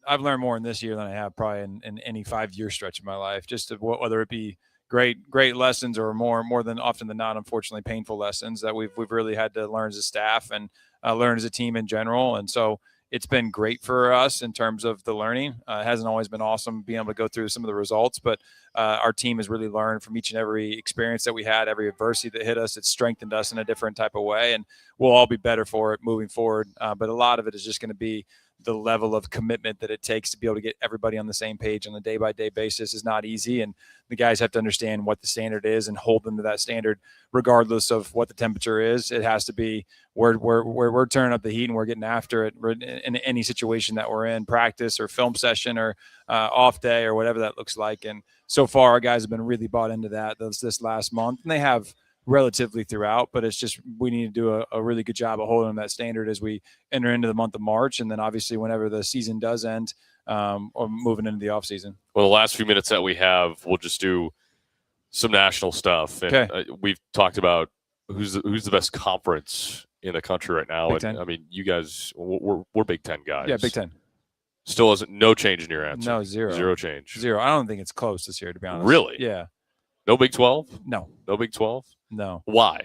I've learned more in this year than I have probably in any 5-year stretch of my life, just whether it be great lessons or more than often than not, unfortunately, painful lessons that we've really had to learn as a staff and learn as a team in general. And so it's been great for us in terms of the learning. It hasn't always been awesome being able to go through some of the results, but our team has really learned from each and every experience that we had, every adversity that hit us. It's strengthened us in a different type of way, and we'll all be better for it moving forward. But a lot of it is just going to be the level of commitment that it takes to be able to get everybody on the same page on a day-by-day basis is not easy. And the guys have to understand what the standard is and hold them to that standard, regardless of what the temperature is. It has to be we're turning up the heat and we're getting after it in any situation that we're in, practice or film session or off day or whatever that looks like. And so far, our guys have been really bought into that this last month, and they have relatively throughout, but it's just we need to do a really good job of holding that standard as we enter into the month of March, and then obviously whenever the season does end, or moving into the off season. Well, the last few minutes that we have, we'll just do some national stuff, and we've talked about who's the best conference in the country right now. Big Ten. And you guys, we're Big Ten guys. Yeah, Big Ten. Still no change in your answer. No, zero change. Zero. I don't think it's close this year, to be honest. Really? Yeah. No Big 12? No. No Big 12? No. Why?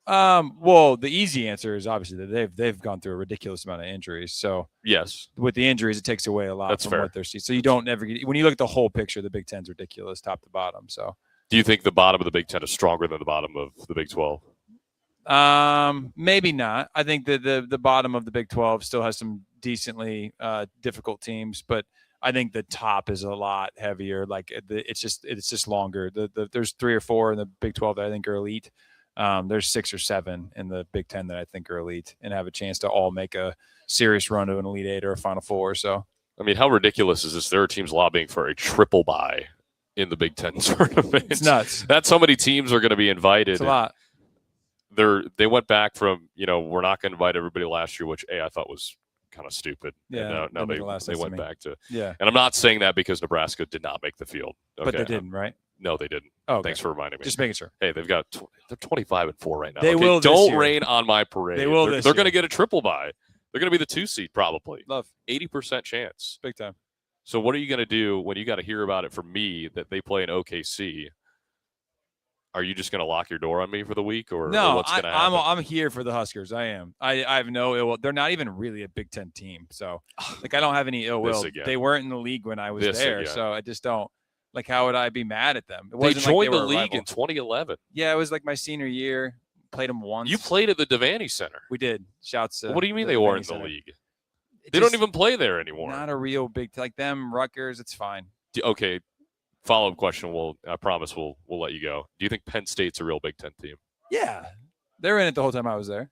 Well, the easy answer is obviously that they've gone through a ridiculous amount of injuries. So yes, with the injuries, it takes away a lot That's from fair. what they're seeing. So you don't ever get, when you look at the whole picture, the Big Ten's ridiculous, top to bottom. So do you think the bottom of the Big Ten is stronger than the bottom of the Big 12? Maybe not. I think that the bottom of the Big 12 still has some decently difficult teams, but I think the top is a lot heavier. Like it's just longer. There's 3 or 4 in the Big 12 that I think are elite. There's 6 or 7 in the Big 10 that I think are elite and have a chance to all make a serious run to an Elite 8 or a Final 4. So, I mean, how ridiculous is this? There are teams lobbying for a triple bye in the Big 10 tournament. It's nuts. That's how many teams are going to be invited. It's a lot. They went back from, we're not going to invite everybody last year, which I thought was kind of stupid. Yeah. And now they went back to. Yeah. And I'm not saying that because Nebraska did not make the field. Okay. But they didn't, right? No, they didn't. Oh, okay. Thanks for reminding me. Just making sure. Hey, they're 25-4 right now. They will this Don't year. rain on my parade. They will They're going to get a triple bye. They're going to be the 2 seed probably. Love. 80% chance. Big time. So what are you going to do when you got to hear about it from me that they play in OKC? Are you just going to lock your door on me for the week, or what's going to happen? I'm here for the Huskers. I am. I have no ill will. They're not even really a Big Ten team, so I don't have any ill will. They weren't in the league when I was there, so I just don't. How would I be mad at them? They joined the league in 2011. Yeah, it was like my senior year. Played them once. You played at the Devaney Center. We did. Shouts. What do you mean they weren't in the league? They don't even play there anymore. Not a real big like them. Rutgers. It's fine. Okay. Follow-up question. I promise we'll let you go. Do you think Penn State's a real Big Ten team? Yeah, they were in it the whole time I was there.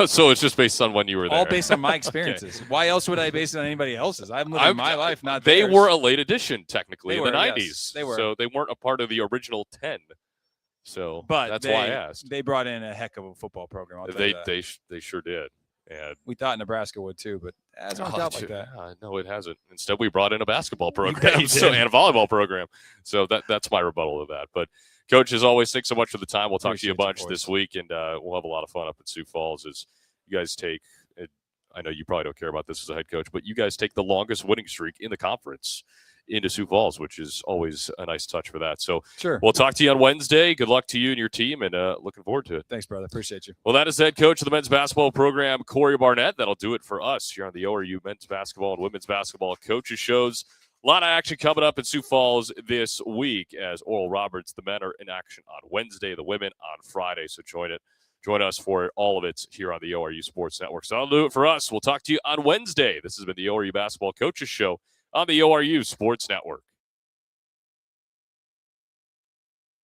So it's just based on when you were there. All based on my experiences. Okay. Why else would I base it on anybody else's? I'm living my life, not They theirs. were a late addition, technically, They in the were, 90s. yes, they were. So they weren't a part of the original 10. So But that's why I asked. They brought in a heck of a football program. I'll tell you that. They sure did. And we thought Nebraska would too, but it hasn't worked out like that. No, it hasn't. Instead, we brought in a basketball bet program you and did. a volleyball program. So that's my rebuttal to that. But Coach, as always, thanks so much for the time. We'll talk to you a bunch this week, and we'll have a lot of fun up at Sioux Falls as you guys take it. I know you probably don't care about this as a head coach, but you guys take the longest winning streak in the conference into Sioux Falls, which is always a nice touch for that. So sure, we'll talk to you on Wednesday. Good luck to you and your team, and looking forward to it. Thanks, brother. Appreciate you. Well, that is head coach of the men's basketball program, Corey Barnett. That'll do it for us here on the ORU men's basketball and women's basketball coaches shows. A lot of action coming up in Sioux Falls this week as Oral Roberts, the men are in action on Wednesday, the women on Friday. So join us for all of it here on the ORU Sports Network. So that'll do it for us. We'll talk to you on Wednesday. This has been the ORU Basketball Coaches Show on the ORU Sports Network.